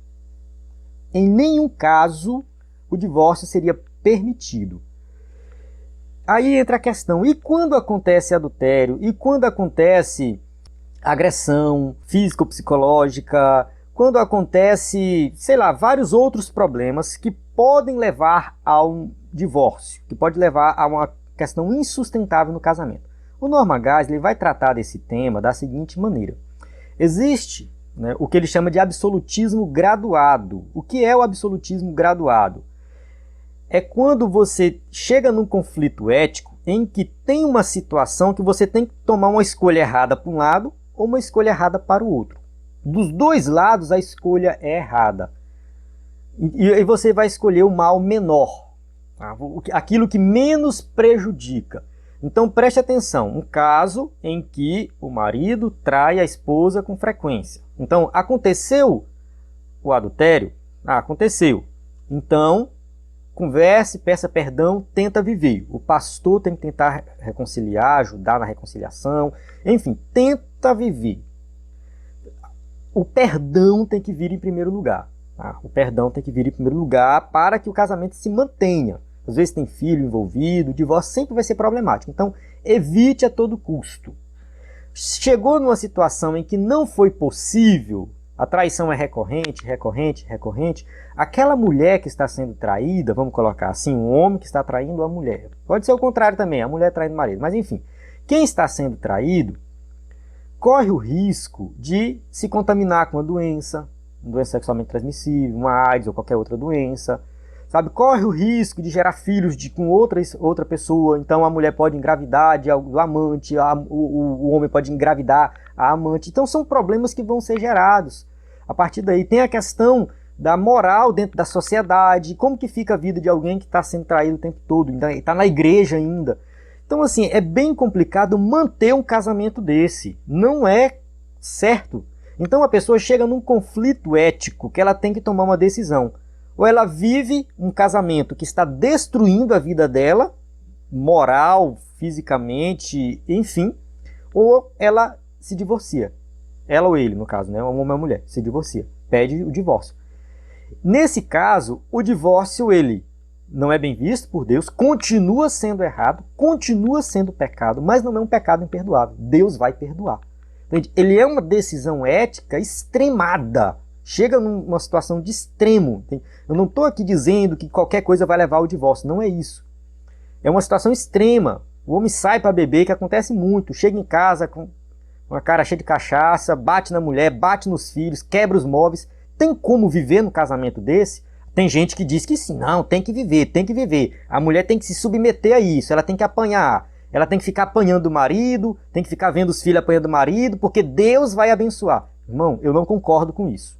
Em nenhum caso o divórcio seria permitido. Aí entra a questão, e quando acontece adultério? E quando acontece agressão física ou psicológica? Quando acontece, sei lá, vários outros problemas que podem levar a um divórcio, que pode levar a uma questão insustentável no casamento. O Norman Geisler vai tratar desse tema da seguinte maneira. Existe, né, o que ele chama de absolutismo graduado. O que é o absolutismo graduado? É quando você chega num conflito ético em que tem uma situação que você tem que tomar uma escolha errada para um lado ou uma escolha errada para o outro. Dos dois lados a escolha é errada. E você vai escolher o mal menor, tá? Aquilo que menos prejudica. Então preste atenção, um caso em que o marido trai a esposa com frequência. Então aconteceu o adultério? Aconteceu. Então converse, peça perdão, tenta viver. O pastor tem que tentar reconciliar, ajudar na reconciliação, enfim, tenta viver. O perdão tem que vir em primeiro lugar. Tá? O perdão tem que vir em primeiro lugar para que o casamento se mantenha. Às vezes tem filho envolvido, o divórcio sempre vai ser problemático. Então, evite a todo custo. Chegou numa situação em que não foi possível a traição é recorrente, recorrente, recorrente, aquela mulher que está sendo traída, vamos colocar assim, um homem que está traindo a mulher. Pode ser o contrário também, a mulher traindo o marido. Mas enfim, quem está sendo traído corre o risco de se contaminar com uma doença sexualmente transmissível, uma AIDS ou qualquer outra doença, sabe? Corre o risco de gerar filhos com outra pessoa, então a mulher pode engravidar do amante, o homem pode engravidar a amante. Então são problemas que vão ser gerados. A partir daí tem a questão da moral dentro da sociedade, como que fica a vida de alguém que está sendo traído o tempo todo, está na igreja ainda. Então assim, é bem complicado manter um casamento desse, não é certo. Então a pessoa chega num conflito ético que ela tem que tomar uma decisão. Ou ela vive um casamento que está destruindo a vida dela, moral, fisicamente, enfim, ou ela se divorcia. Ela ou ele, no caso, né? O homem ou a mulher, se divorcia, pede o divórcio. Nesse caso, o divórcio, ele não é bem visto por Deus, continua sendo errado, continua sendo pecado, mas não é um pecado imperdoável. Deus vai perdoar. Ele é uma decisão ética extremada. Chega numa situação de extremo. Eu não estou aqui dizendo que qualquer coisa vai levar ao divórcio. Não é isso. É uma situação extrema. O homem sai para beber, que acontece muito. Chega em casa com uma cara cheia de cachaça, bate na mulher, bate nos filhos, quebra os móveis. Tem como viver no casamento desse? Tem gente que diz que sim. Não, tem que viver, tem que viver. A mulher tem que se submeter a isso. Ela tem que apanhar. Ela tem que ficar apanhando o marido, tem que ficar vendo os filhos apanhando o marido, porque Deus vai abençoar. Irmão, eu não concordo com isso.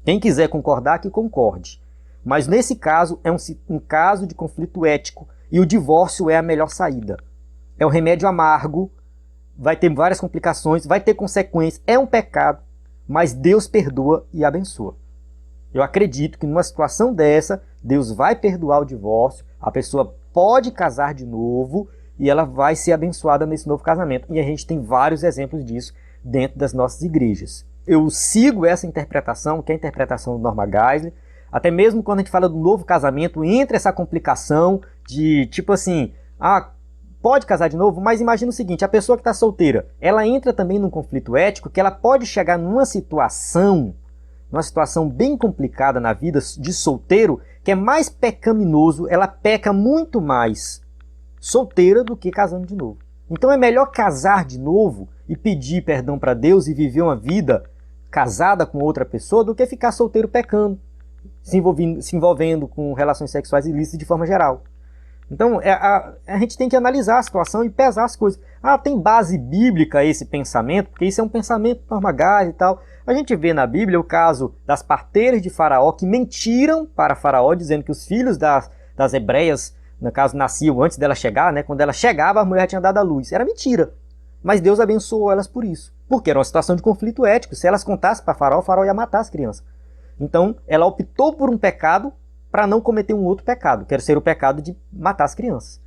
Quem quiser concordar, que concorde. Mas nesse caso, é um caso de conflito ético e o divórcio é a melhor saída. É um remédio amargo, vai ter várias complicações, vai ter consequências, é um pecado, mas Deus perdoa e abençoa. Eu acredito que numa situação dessa, Deus vai perdoar o divórcio, a pessoa pode casar de novo e ela vai ser abençoada nesse novo casamento. E a gente tem vários exemplos disso dentro das nossas igrejas. Eu sigo essa interpretação, que é a interpretação do Norma Geisler, até mesmo quando a gente fala do novo casamento, entra essa complicação de tipo assim, pode casar de novo, mas imagina o seguinte, a pessoa que está solteira, ela entra também num conflito ético que ela pode chegar numa situação bem complicada na vida de solteiro, que é mais pecaminoso, ela peca muito mais solteira do que casando de novo. Então é melhor casar de novo e pedir perdão para Deus e viver uma vida casada com outra pessoa do que ficar solteiro pecando, se envolvendo com relações sexuais ilícitas de forma geral. Então a gente tem que analisar a situação e pesar as coisas. Tem base bíblica esse pensamento, porque isso é um pensamento normagaz e tal. A gente vê na Bíblia o caso das parteiras de Faraó que mentiram para Faraó, dizendo que os filhos das hebreias, no caso, nasciam antes dela chegar, né? Quando ela chegava, a mulher tinha dado à luz. Era mentira. Mas Deus abençoou elas por isso. Porque era uma situação de conflito ético. Se elas contassem para Faraó, o Faraó ia matar as crianças. Então, ela optou por um pecado para não cometer um outro pecado, que era ser o pecado de matar as crianças.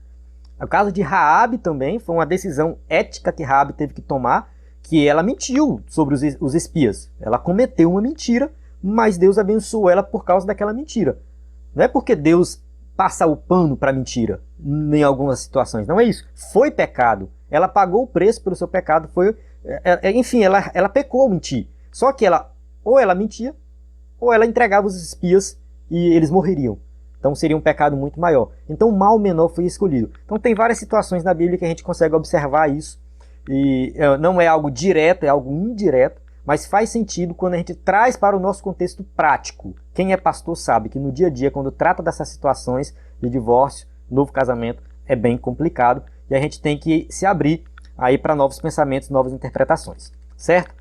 O caso de Raabe também foi uma decisão ética que Raabe teve que tomar, que ela mentiu sobre os espias. Ela cometeu uma mentira, mas Deus abençoou ela por causa daquela mentira. Não é porque Deus passa o pano para a mentira em algumas situações, não é isso. Foi pecado. Ela pagou o preço pelo seu pecado. Enfim, ela pecou ao mentir. Só que ou ela mentia, ou ela entregava os espias e eles morreriam. Então seria um pecado muito maior. Então o mal menor foi escolhido. Então tem várias situações na Bíblia que a gente consegue observar isso. E não é algo direto, é algo indireto, mas faz sentido quando a gente traz para o nosso contexto prático. Quem é pastor sabe que no dia a dia, quando trata dessas situações de divórcio, novo casamento, é bem complicado. E a gente tem que se abrir aí para novos pensamentos, novas interpretações. Certo?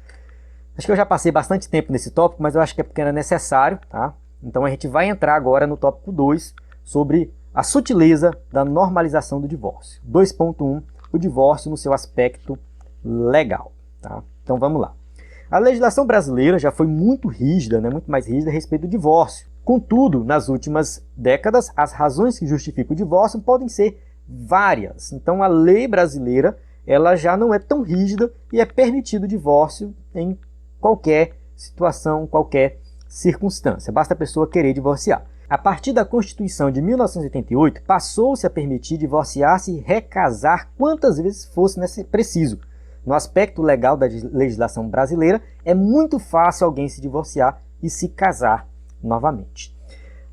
Acho que eu já passei bastante tempo nesse tópico, mas eu acho que é porque era necessário, tá? Então a gente vai entrar agora no tópico 2 sobre a sutileza da normalização do divórcio. 2.1, o divórcio no seu aspecto legal. Tá? Então vamos lá. A legislação brasileira já foi muito rígida, né, muito mais rígida a respeito do divórcio. Contudo, nas últimas décadas, as razões que justificam o divórcio podem ser várias. Então a lei brasileira ela já não é tão rígida e é permitido o divórcio em qualquer situação, qualquer circunstância. Basta a pessoa querer divorciar. A partir da Constituição de 1988, passou-se a permitir divorciar-se e recasar quantas vezes fosse preciso. no aspecto legal da legislação brasileira, é muito fácil alguém se divorciar e se casar novamente.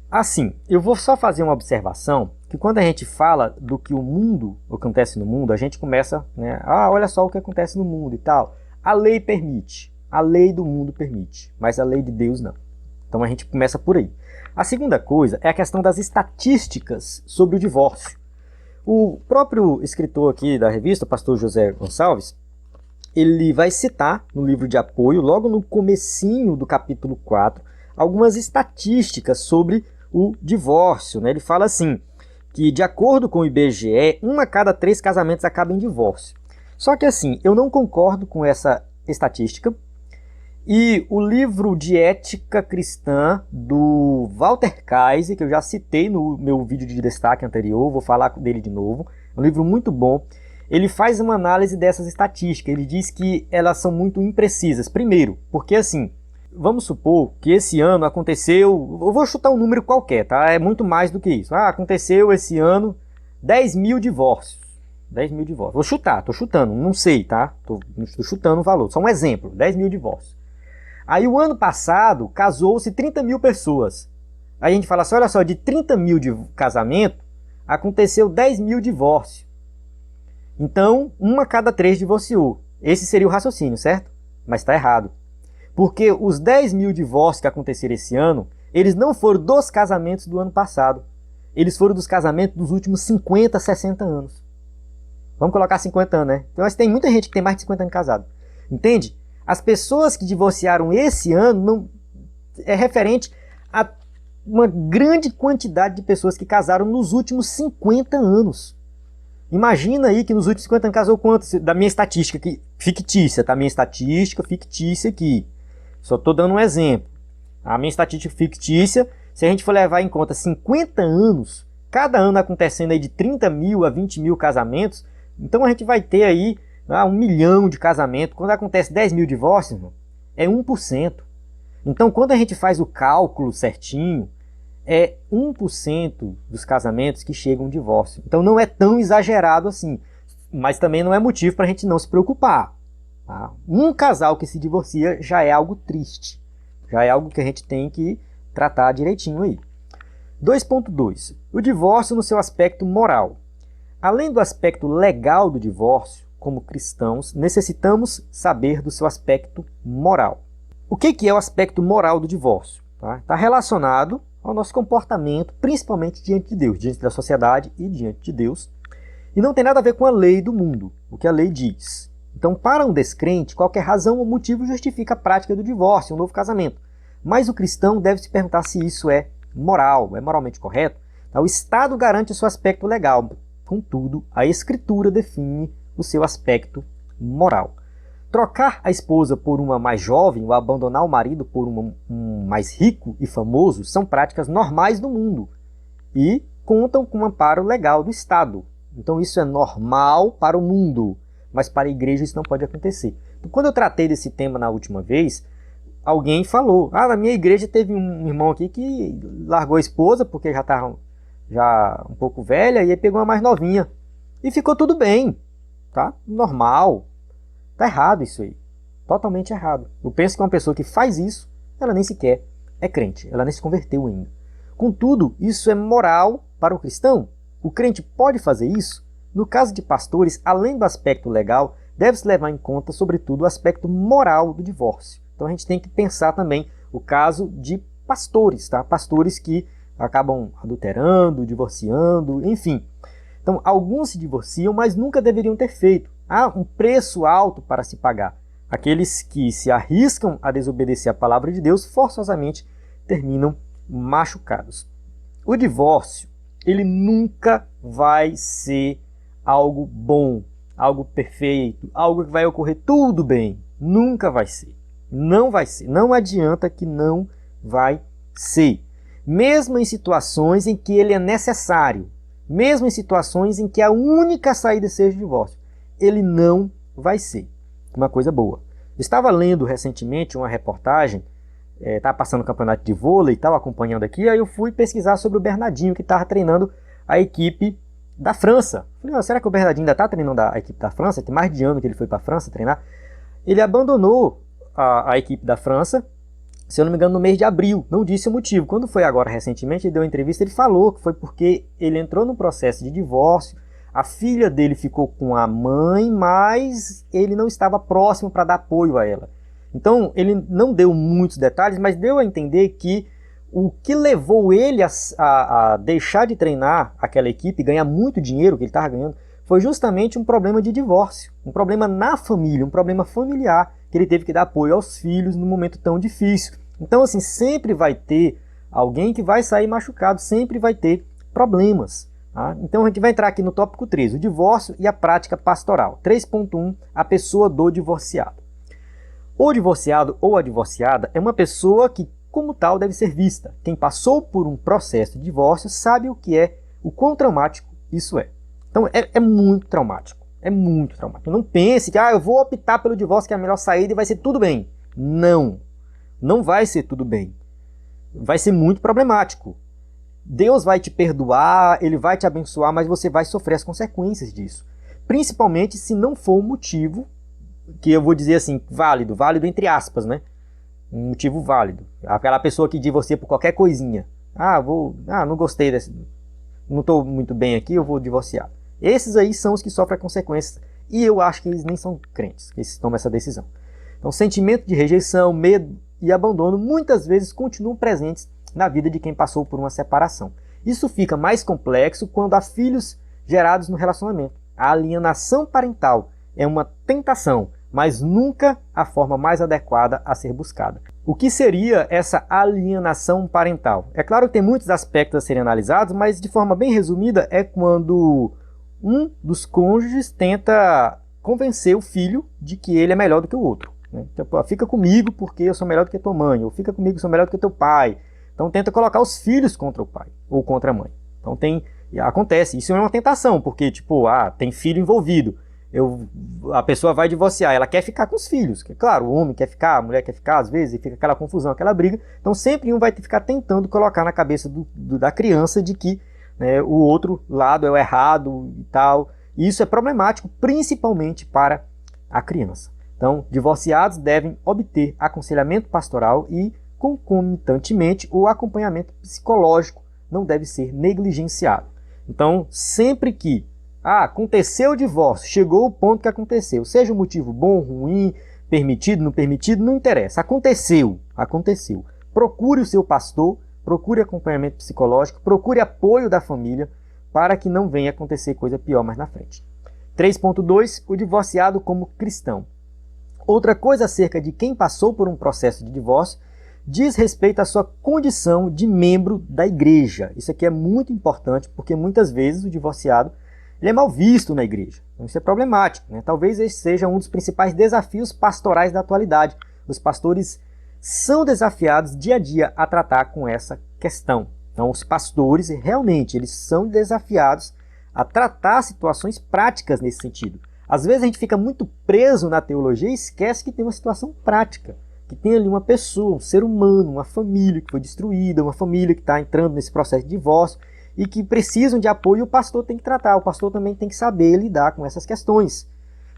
Assim, eu vou só fazer uma observação, que quando a gente fala do que o que acontece no mundo, a gente começa, né, olha só o que acontece no mundo e tal. A lei permite, a lei do mundo permite, mas a lei de Deus não. Então a gente começa por aí. A segunda coisa é a questão das estatísticas sobre o divórcio. O próprio escritor aqui da revista, o pastor José Gonçalves, ele vai citar no livro de apoio, logo no comecinho do capítulo 4, algumas estatísticas sobre o divórcio, né? Ele fala assim, que de acordo com o IBGE, 1 a cada 3 casamentos acaba em divórcio. Só que assim, eu não concordo com essa estatística, e o livro de ética cristã do Walter Kaiser, que eu já citei no meu vídeo de destaque anterior, vou falar dele de novo, é um livro muito bom. Ele faz uma análise dessas estatísticas, ele diz que elas são muito imprecisas. Primeiro, porque assim, vamos supor que esse ano aconteceu, eu vou chutar um número qualquer, tá? É muito mais do que isso. Aconteceu esse ano 10 mil divórcios. 10 mil divórcios. Vou chutar, tô chutando, não sei, tá? Tô chutando o valor, só um exemplo, 10 mil divórcios. Aí o ano passado casou-se 30 mil pessoas. Aí a gente fala assim, olha só, de 30 mil de casamento, aconteceu 10 mil divórcios. Então, 1 a cada 3 divorciou. Esse seria o raciocínio, certo? Mas está errado. Porque os 10 mil divórcios que aconteceram esse ano, eles não foram dos casamentos do ano passado. Eles foram dos casamentos dos últimos 50, 60 anos. Vamos colocar 50 anos, né? Então, mas tem muita gente que tem mais de 50 anos casado. Entende? As pessoas que divorciaram esse ano não é referente a uma grande quantidade de pessoas que casaram nos últimos 50 anos. Imagina aí que nos últimos 50 anos casou quanto? Da minha estatística aqui, fictícia, tá? Minha estatística fictícia aqui. Só estou dando um exemplo. A minha estatística fictícia, se a gente for levar em conta 50 anos, cada ano acontecendo aí de 30 mil a 20 mil casamentos, então a gente vai ter aí 1 milhão de casamentos. Quando acontece 10 mil divórcios, irmão, é 1%. Então, quando a gente faz o cálculo certinho, é 1% dos casamentos que chegam ao divórcio. Então, não é tão exagerado assim. Mas também não é motivo para a gente não se preocupar. Tá? Um casal que se divorcia já é algo triste. Já é algo que a gente tem que tratar direitinho aí. 2.2. O divórcio no seu aspecto moral. Além do aspecto legal do divórcio, como cristãos, necessitamos saber do seu aspecto moral. O que é o aspecto moral do divórcio? Está relacionado ao nosso comportamento, principalmente diante de Deus, diante da sociedade e diante de Deus. E não tem nada a ver com a lei do mundo, o que a lei diz. Então, para um descrente, qualquer razão ou motivo justifica a prática do divórcio, um novo casamento. Mas o cristão deve se perguntar se isso é moral, é moralmente correto. O Estado garante o seu aspecto legal, contudo, a Escritura define o seu aspecto moral. Trocar a esposa por uma mais jovem ou abandonar o marido por um mais rico e famoso são práticas normais do mundo e contam com um amparo legal do Estado. Então isso é normal para o mundo, mas para a igreja isso não pode acontecer. Então, quando eu tratei desse tema na última vez, alguém falou, na minha igreja teve um irmão aqui que largou a esposa porque já estava um pouco velha e aí pegou uma mais novinha. E ficou tudo bem, tá? Normal. Tá errado isso aí. Totalmente errado. Eu penso que uma pessoa que faz isso, ela nem sequer é crente. Ela nem se converteu ainda. Contudo, isso é moral para o cristão. O crente pode fazer isso? No caso de pastores, além do aspecto legal, deve-se levar em conta, sobretudo, o aspecto moral do divórcio. Então a gente tem que pensar também o caso de pastores, tá? Pastores que acabam adulterando, divorciando, enfim. Então, alguns se divorciam, mas nunca deveriam ter feito. Há um preço alto para se pagar. Aqueles que se arriscam a desobedecer a palavra de Deus, forçosamente terminam machucados. O divórcio, ele nunca vai ser algo bom, algo perfeito, algo que vai ocorrer tudo bem. Nunca vai ser. Não vai ser. Não adianta que não vai ser. Mesmo em situações em que ele é necessário, mesmo em situações em que a única saída seja o divórcio, ele não vai ser uma coisa boa. Eu estava lendo recentemente uma reportagem, estava passando o campeonato de vôlei e estava acompanhando aqui, aí eu fui pesquisar sobre o Bernardinho, que estava treinando a equipe da França. Falei, será que o Bernardinho ainda está treinando a equipe da França? Tem mais de ano que ele foi para a França treinar. Ele abandonou a equipe da França, se eu não me engano, no mês de abril. Não disse o motivo. Quando foi agora recentemente, ele deu uma entrevista, ele falou que foi porque ele entrou num processo de divórcio, a filha dele ficou com a mãe, mas ele não estava próximo para dar apoio a ela. Então, ele não deu muitos detalhes, mas deu a entender que o que levou ele a deixar de treinar aquela equipe, ganhar muito dinheiro que ele estava ganhando, foi justamente um problema de divórcio, um problema na família, um problema familiar, que ele teve que dar apoio aos filhos num momento tão difícil. Então, assim, sempre vai ter alguém que vai sair machucado, sempre vai ter problemas. Tá? Então, a gente vai entrar aqui no tópico 3, o divórcio e a prática pastoral. 3.1, a pessoa do divorciado. O divorciado ou a divorciada é uma pessoa que, como tal, deve ser vista. Quem passou por um processo de divórcio sabe o que é, o quão traumático isso é. Então, é muito traumático. É muito traumático. Não pense que eu vou optar pelo divórcio, que é a melhor saída e vai ser tudo bem. Não. Não vai ser tudo bem. Vai ser muito problemático. Deus vai te perdoar, Ele vai te abençoar, mas você vai sofrer as consequências disso. Principalmente se não for um motivo, que eu vou dizer assim, válido entre aspas, né? Um motivo válido. Aquela pessoa que divorcia por qualquer coisinha. Não gostei desse, não estou muito bem aqui, eu vou divorciar. Esses aí são os que sofrem consequências. E eu acho que eles nem são crentes, que eles tomam essa decisão. Então, sentimento de rejeição, medo e abandono muitas vezes continuam presentes na vida de quem passou por uma separação. Isso fica mais complexo quando há filhos gerados no relacionamento. A alienação parental é uma tentação, mas nunca a forma mais adequada a ser buscada. O que seria essa alienação parental? É claro que tem muitos aspectos a serem analisados, mas de forma bem resumida é quando um dos cônjuges tenta convencer o filho de que ele é melhor do que o outro. Né? Então, fica comigo porque eu sou melhor do que tua mãe, ou fica comigo porque eu sou melhor do que teu pai. Então tenta colocar os filhos contra o pai ou contra a mãe. Então acontece, isso é uma tentação, porque tem filho envolvido. A pessoa vai divorciar, ela quer ficar com os filhos. Claro, o homem quer ficar, a mulher quer ficar, às vezes, e fica aquela confusão, aquela briga. Então sempre um vai ficar tentando colocar na cabeça da criança de que, né, o outro lado é o errado e tal. E isso é problemático, principalmente para a criança. Então, divorciados devem obter aconselhamento pastoral e, concomitantemente, o acompanhamento psicológico não deve ser negligenciado. Então, sempre que aconteceu o divórcio, chegou o ponto que aconteceu, seja um motivo bom, ruim, permitido, não interessa. Aconteceu. Procure o seu pastor, procure acompanhamento psicológico, procure apoio da família para que não venha acontecer coisa pior mais na frente. 3.2, o divorciado como cristão. Outra coisa acerca de quem passou por um processo de divórcio diz respeito à sua condição de membro da igreja. Isso aqui é muito importante porque muitas vezes o divorciado ele é mal visto na igreja. Então isso é problemático. Né? Talvez esse seja um dos principais desafios pastorais da atualidade. Os pastores são desafiados dia a dia a tratar com essa questão. Então os pastores realmente eles são desafiados a tratar situações práticas nesse sentido. Às vezes a gente fica muito preso na teologia e esquece que tem uma situação prática, que tem ali uma pessoa, um ser humano, uma família que foi destruída, uma família que está entrando nesse processo de divórcio e que precisam de apoio e o pastor tem que tratar, o pastor também tem que saber lidar com essas questões.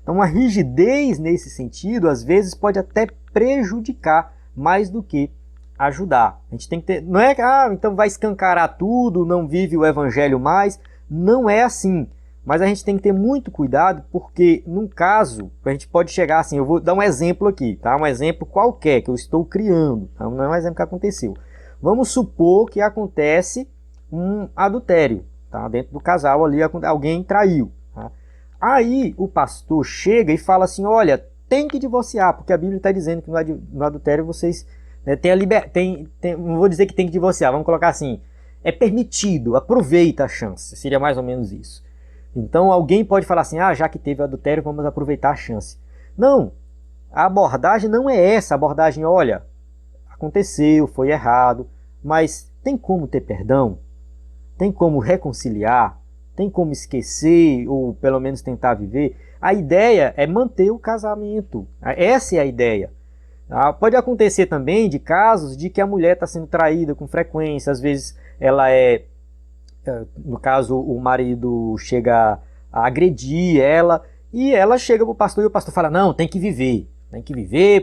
Então a rigidez nesse sentido às vezes pode até prejudicar mais do que ajudar. A gente tem que ter, não é que então vai escancarar tudo, não vive o evangelho mais, não é assim. Mas a gente tem que ter muito cuidado porque, num caso, a gente pode chegar assim, eu vou dar um exemplo aqui, tá? Um exemplo qualquer que eu estou criando, tá? Não é um exemplo que aconteceu. Vamos supor que acontece um adultério, tá? Dentro do casal ali, alguém traiu. Tá? Aí o pastor chega e fala assim, olha, tem que divorciar, porque a Bíblia está dizendo que no adultério vocês, né, não vou dizer que tem que divorciar, vamos colocar assim, é permitido, aproveita a chance, seria mais ou menos isso. Então alguém pode falar assim, já que teve adultério, vamos aproveitar a chance. Não, a abordagem não é essa, a abordagem, olha, aconteceu, foi errado, mas tem como ter perdão? Tem como reconciliar? Tem como esquecer, ou pelo menos tentar viver? A ideia é manter o casamento, essa é a ideia. Pode acontecer também de casos de que a mulher está sendo traída com frequência, às vezes ela é no caso, o marido chega a agredir ela, e ela chega para o pastor e o pastor fala, não, tem que viver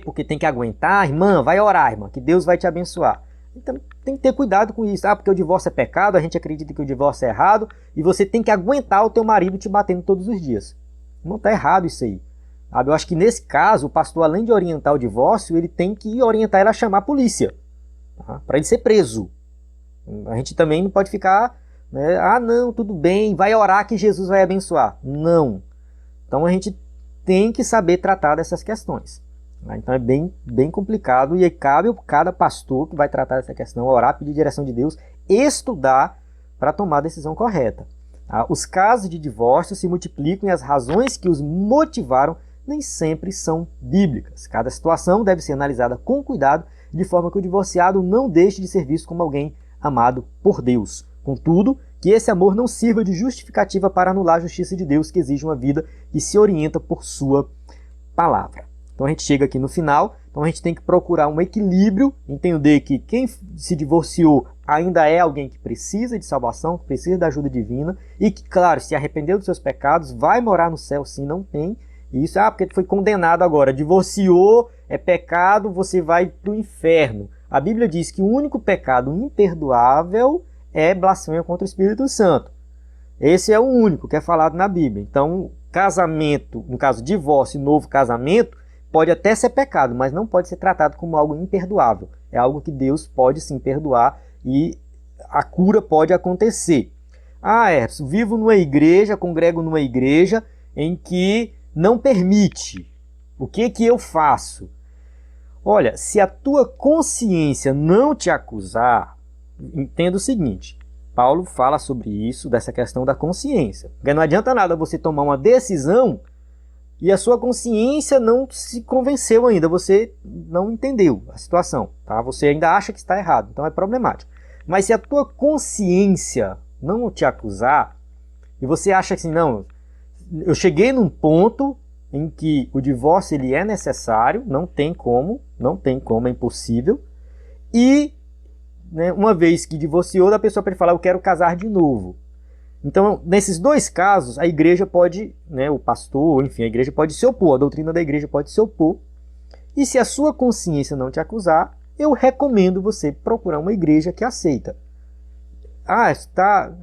porque tem que aguentar, irmã, vai orar, irmã, que Deus vai te abençoar. Então tem que ter cuidado com isso, porque o divórcio é pecado, a gente acredita que o divórcio é errado, e você tem que aguentar o teu marido te batendo todos os dias. Não está errado isso aí. Eu acho que nesse caso, o pastor, além de orientar o divórcio, ele tem que orientar ela a chamar a polícia, tá? Para ele ser preso. A gente também não pode ficar, né, não, tudo bem, vai orar que Jesus vai abençoar. Não. Então a gente tem que saber tratar dessas questões. Então é bem complicado e aí cabe a cada pastor que vai tratar dessa questão orar, pedir direção de Deus, estudar para tomar a decisão correta. Os casos de divórcio se multiplicam e as razões que os motivaram nem sempre são bíblicas. Cada situação deve ser analisada com cuidado, de forma que o divorciado não deixe de ser visto como alguém amado por Deus. Contudo, que esse amor não sirva de justificativa para anular a justiça de Deus, que exige uma vida que se orienta por sua palavra. Então a gente chega aqui no final, então a gente tem que procurar um equilíbrio, entender que quem se divorciou ainda é alguém que precisa de salvação, que precisa da ajuda divina, e que, claro, se arrependeu dos seus pecados, vai morar no céu, sim, não tem. E isso, porque foi condenado agora, divorciou, é pecado, você vai para o inferno. A Bíblia diz que o único pecado imperdoável é blasfêmia contra o Espírito Santo. Esse é o único que é falado na Bíblia. Então, casamento, no caso divórcio e novo casamento, pode até ser pecado, mas não pode ser tratado como algo imperdoável. É algo que Deus pode sim perdoar e a cura pode acontecer. Vivo numa igreja, congrego numa igreja em que não permite. O que eu faço? Olha, se a tua consciência não te acusar, entenda o seguinte, Paulo fala sobre isso, dessa questão da consciência. Porque não adianta nada você tomar uma decisão e a sua consciência não se convenceu ainda, você não entendeu a situação, tá? Você ainda acha que está errado, então é problemático. Mas se a tua consciência não te acusar, e você acha que assim, não, eu cheguei num ponto em que o divórcio ele é necessário, não tem como, é impossível, e uma vez que divorciou, a pessoa pode falar, eu quero casar de novo. Então, nesses dois casos, a igreja pode, o pastor, enfim, a igreja pode se opor, a doutrina da igreja pode se opor. E se a sua consciência não te acusar, eu recomendo você procurar uma igreja que aceita.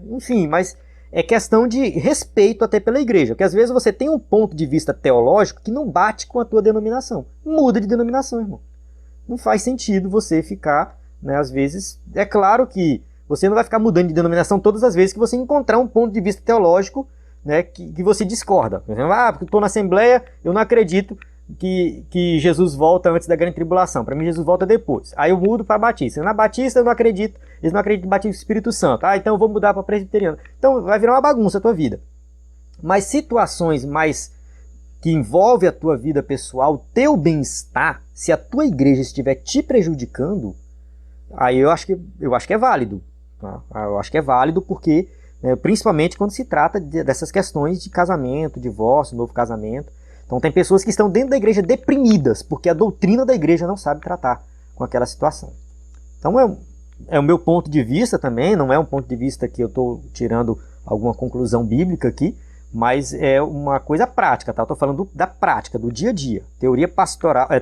Enfim, mas é questão de respeito até pela igreja, porque às vezes você tem um ponto de vista teológico que não bate com a tua denominação. Muda de denominação, irmão. Não faz sentido você ficar, às vezes, é claro que você não vai ficar mudando de denominação todas as vezes que você encontrar um ponto de vista teológico, que você discorda. Por exemplo, porque eu estou na Assembleia, eu não acredito que Jesus volta antes da grande tribulação. Para mim, Jesus volta depois. Aí eu mudo para Batista. Na Batista eu não acredito, eles não acreditam em batismo do Espírito Santo. Então eu vou mudar para Presbiteriano. Então vai virar uma bagunça a tua vida. Mas situações mais que envolvem a tua vida pessoal, o teu bem-estar, se a tua igreja estiver te prejudicando, aí eu acho que é válido. Eu acho que é válido porque, principalmente quando se trata dessas questões de casamento, divórcio, novo casamento. Então tem pessoas que estão dentro da igreja deprimidas, porque a doutrina da igreja não sabe tratar com aquela situação. Então é o meu ponto de vista também, não é um ponto de vista que eu estou tirando alguma conclusão bíblica aqui, mas é uma coisa prática, tá? Eu estou falando da prática, do dia a dia. Teologia pastoral é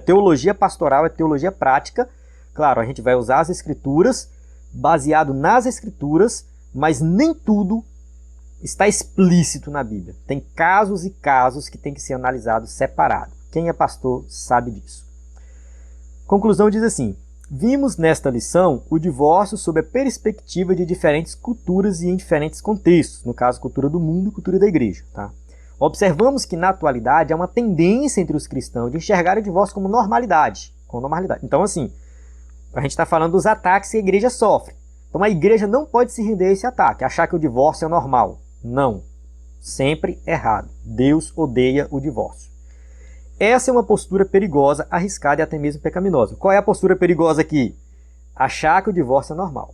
teologia prática. Claro, a gente vai usar as escrituras, baseado nas escrituras, mas nem tudo está explícito na Bíblia. Tem casos e casos que tem que ser analisados separado. Quem é pastor sabe disso. Conclusão diz assim: vimos nesta lição o divórcio sob a perspectiva de diferentes culturas e em diferentes contextos, no caso, cultura do mundo e cultura da igreja. Tá? Observamos que na atualidade há uma tendência entre os cristãos de enxergar o divórcio como normalidade. Então, assim, a gente está falando dos ataques que a igreja sofre. Então a igreja não pode se render a esse ataque, achar que o divórcio é normal. Não. Sempre errado. Deus odeia o divórcio. Essa é uma postura perigosa, arriscada e até mesmo pecaminosa. Qual é a postura perigosa aqui? Achar que o divórcio é normal.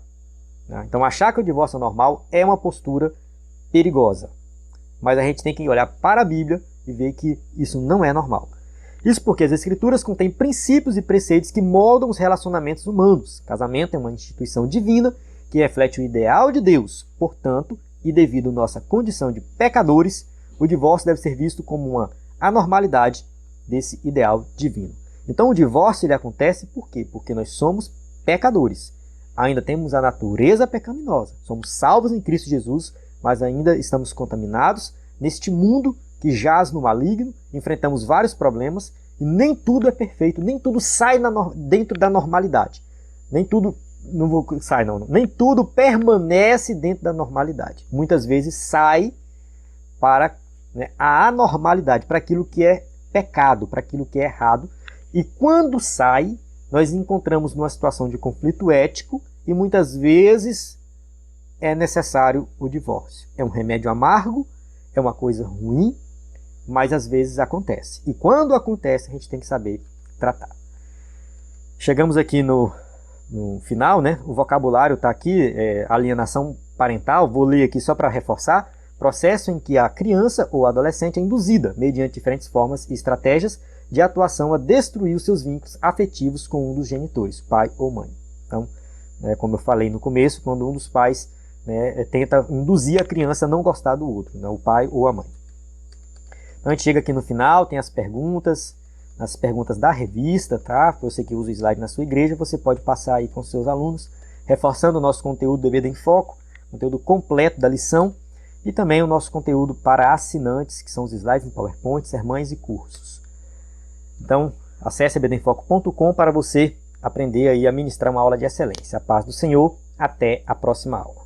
Então achar que o divórcio é normal é uma postura perigosa. Mas a gente tem que olhar para a Bíblia e ver que isso não é normal. Isso porque as Escrituras contêm princípios e preceitos que moldam os relacionamentos humanos. Casamento é uma instituição divina que reflete o ideal de Deus. Portanto, e devido à nossa condição de pecadores, o divórcio deve ser visto como uma anormalidade desse ideal divino. Então o divórcio ele acontece por quê? Porque nós somos pecadores. Ainda temos a natureza pecaminosa. Somos salvos em Cristo Jesus, mas ainda estamos contaminados neste mundo que jaz no maligno, enfrentamos vários problemas e nem tudo é perfeito, nem tudo sai dentro da normalidade. Nem tudo nem tudo permanece dentro da normalidade. Muitas vezes sai para a anormalidade, para aquilo que é pecado, para aquilo que é errado. E quando sai, nós encontramos numa situação de conflito ético e muitas vezes é necessário o divórcio. É um remédio amargo, é uma coisa ruim, mas às vezes acontece. E quando acontece, a gente tem que saber tratar. Chegamos aqui no final, né? O vocabulário está aqui, alienação parental, vou ler aqui só para reforçar. Processo em que a criança ou adolescente é induzida, mediante diferentes formas e estratégias de atuação, a destruir os seus vínculos afetivos com um dos genitores, pai ou mãe. Então, como eu falei no começo, quando um dos pais tenta induzir a criança a não gostar do outro, o pai ou a mãe. Então a gente chega aqui no final, tem as perguntas da revista, tá? Você que usa o slide na sua igreja, você pode passar aí com seus alunos, reforçando o nosso conteúdo do EBD em Foco, conteúdo completo da lição, e também o nosso conteúdo para assinantes, que são os slides em PowerPoint, sermões e cursos. Então, acesse ebdemfoco.com para você aprender aí a ministrar uma aula de excelência. A paz do Senhor, até a próxima aula.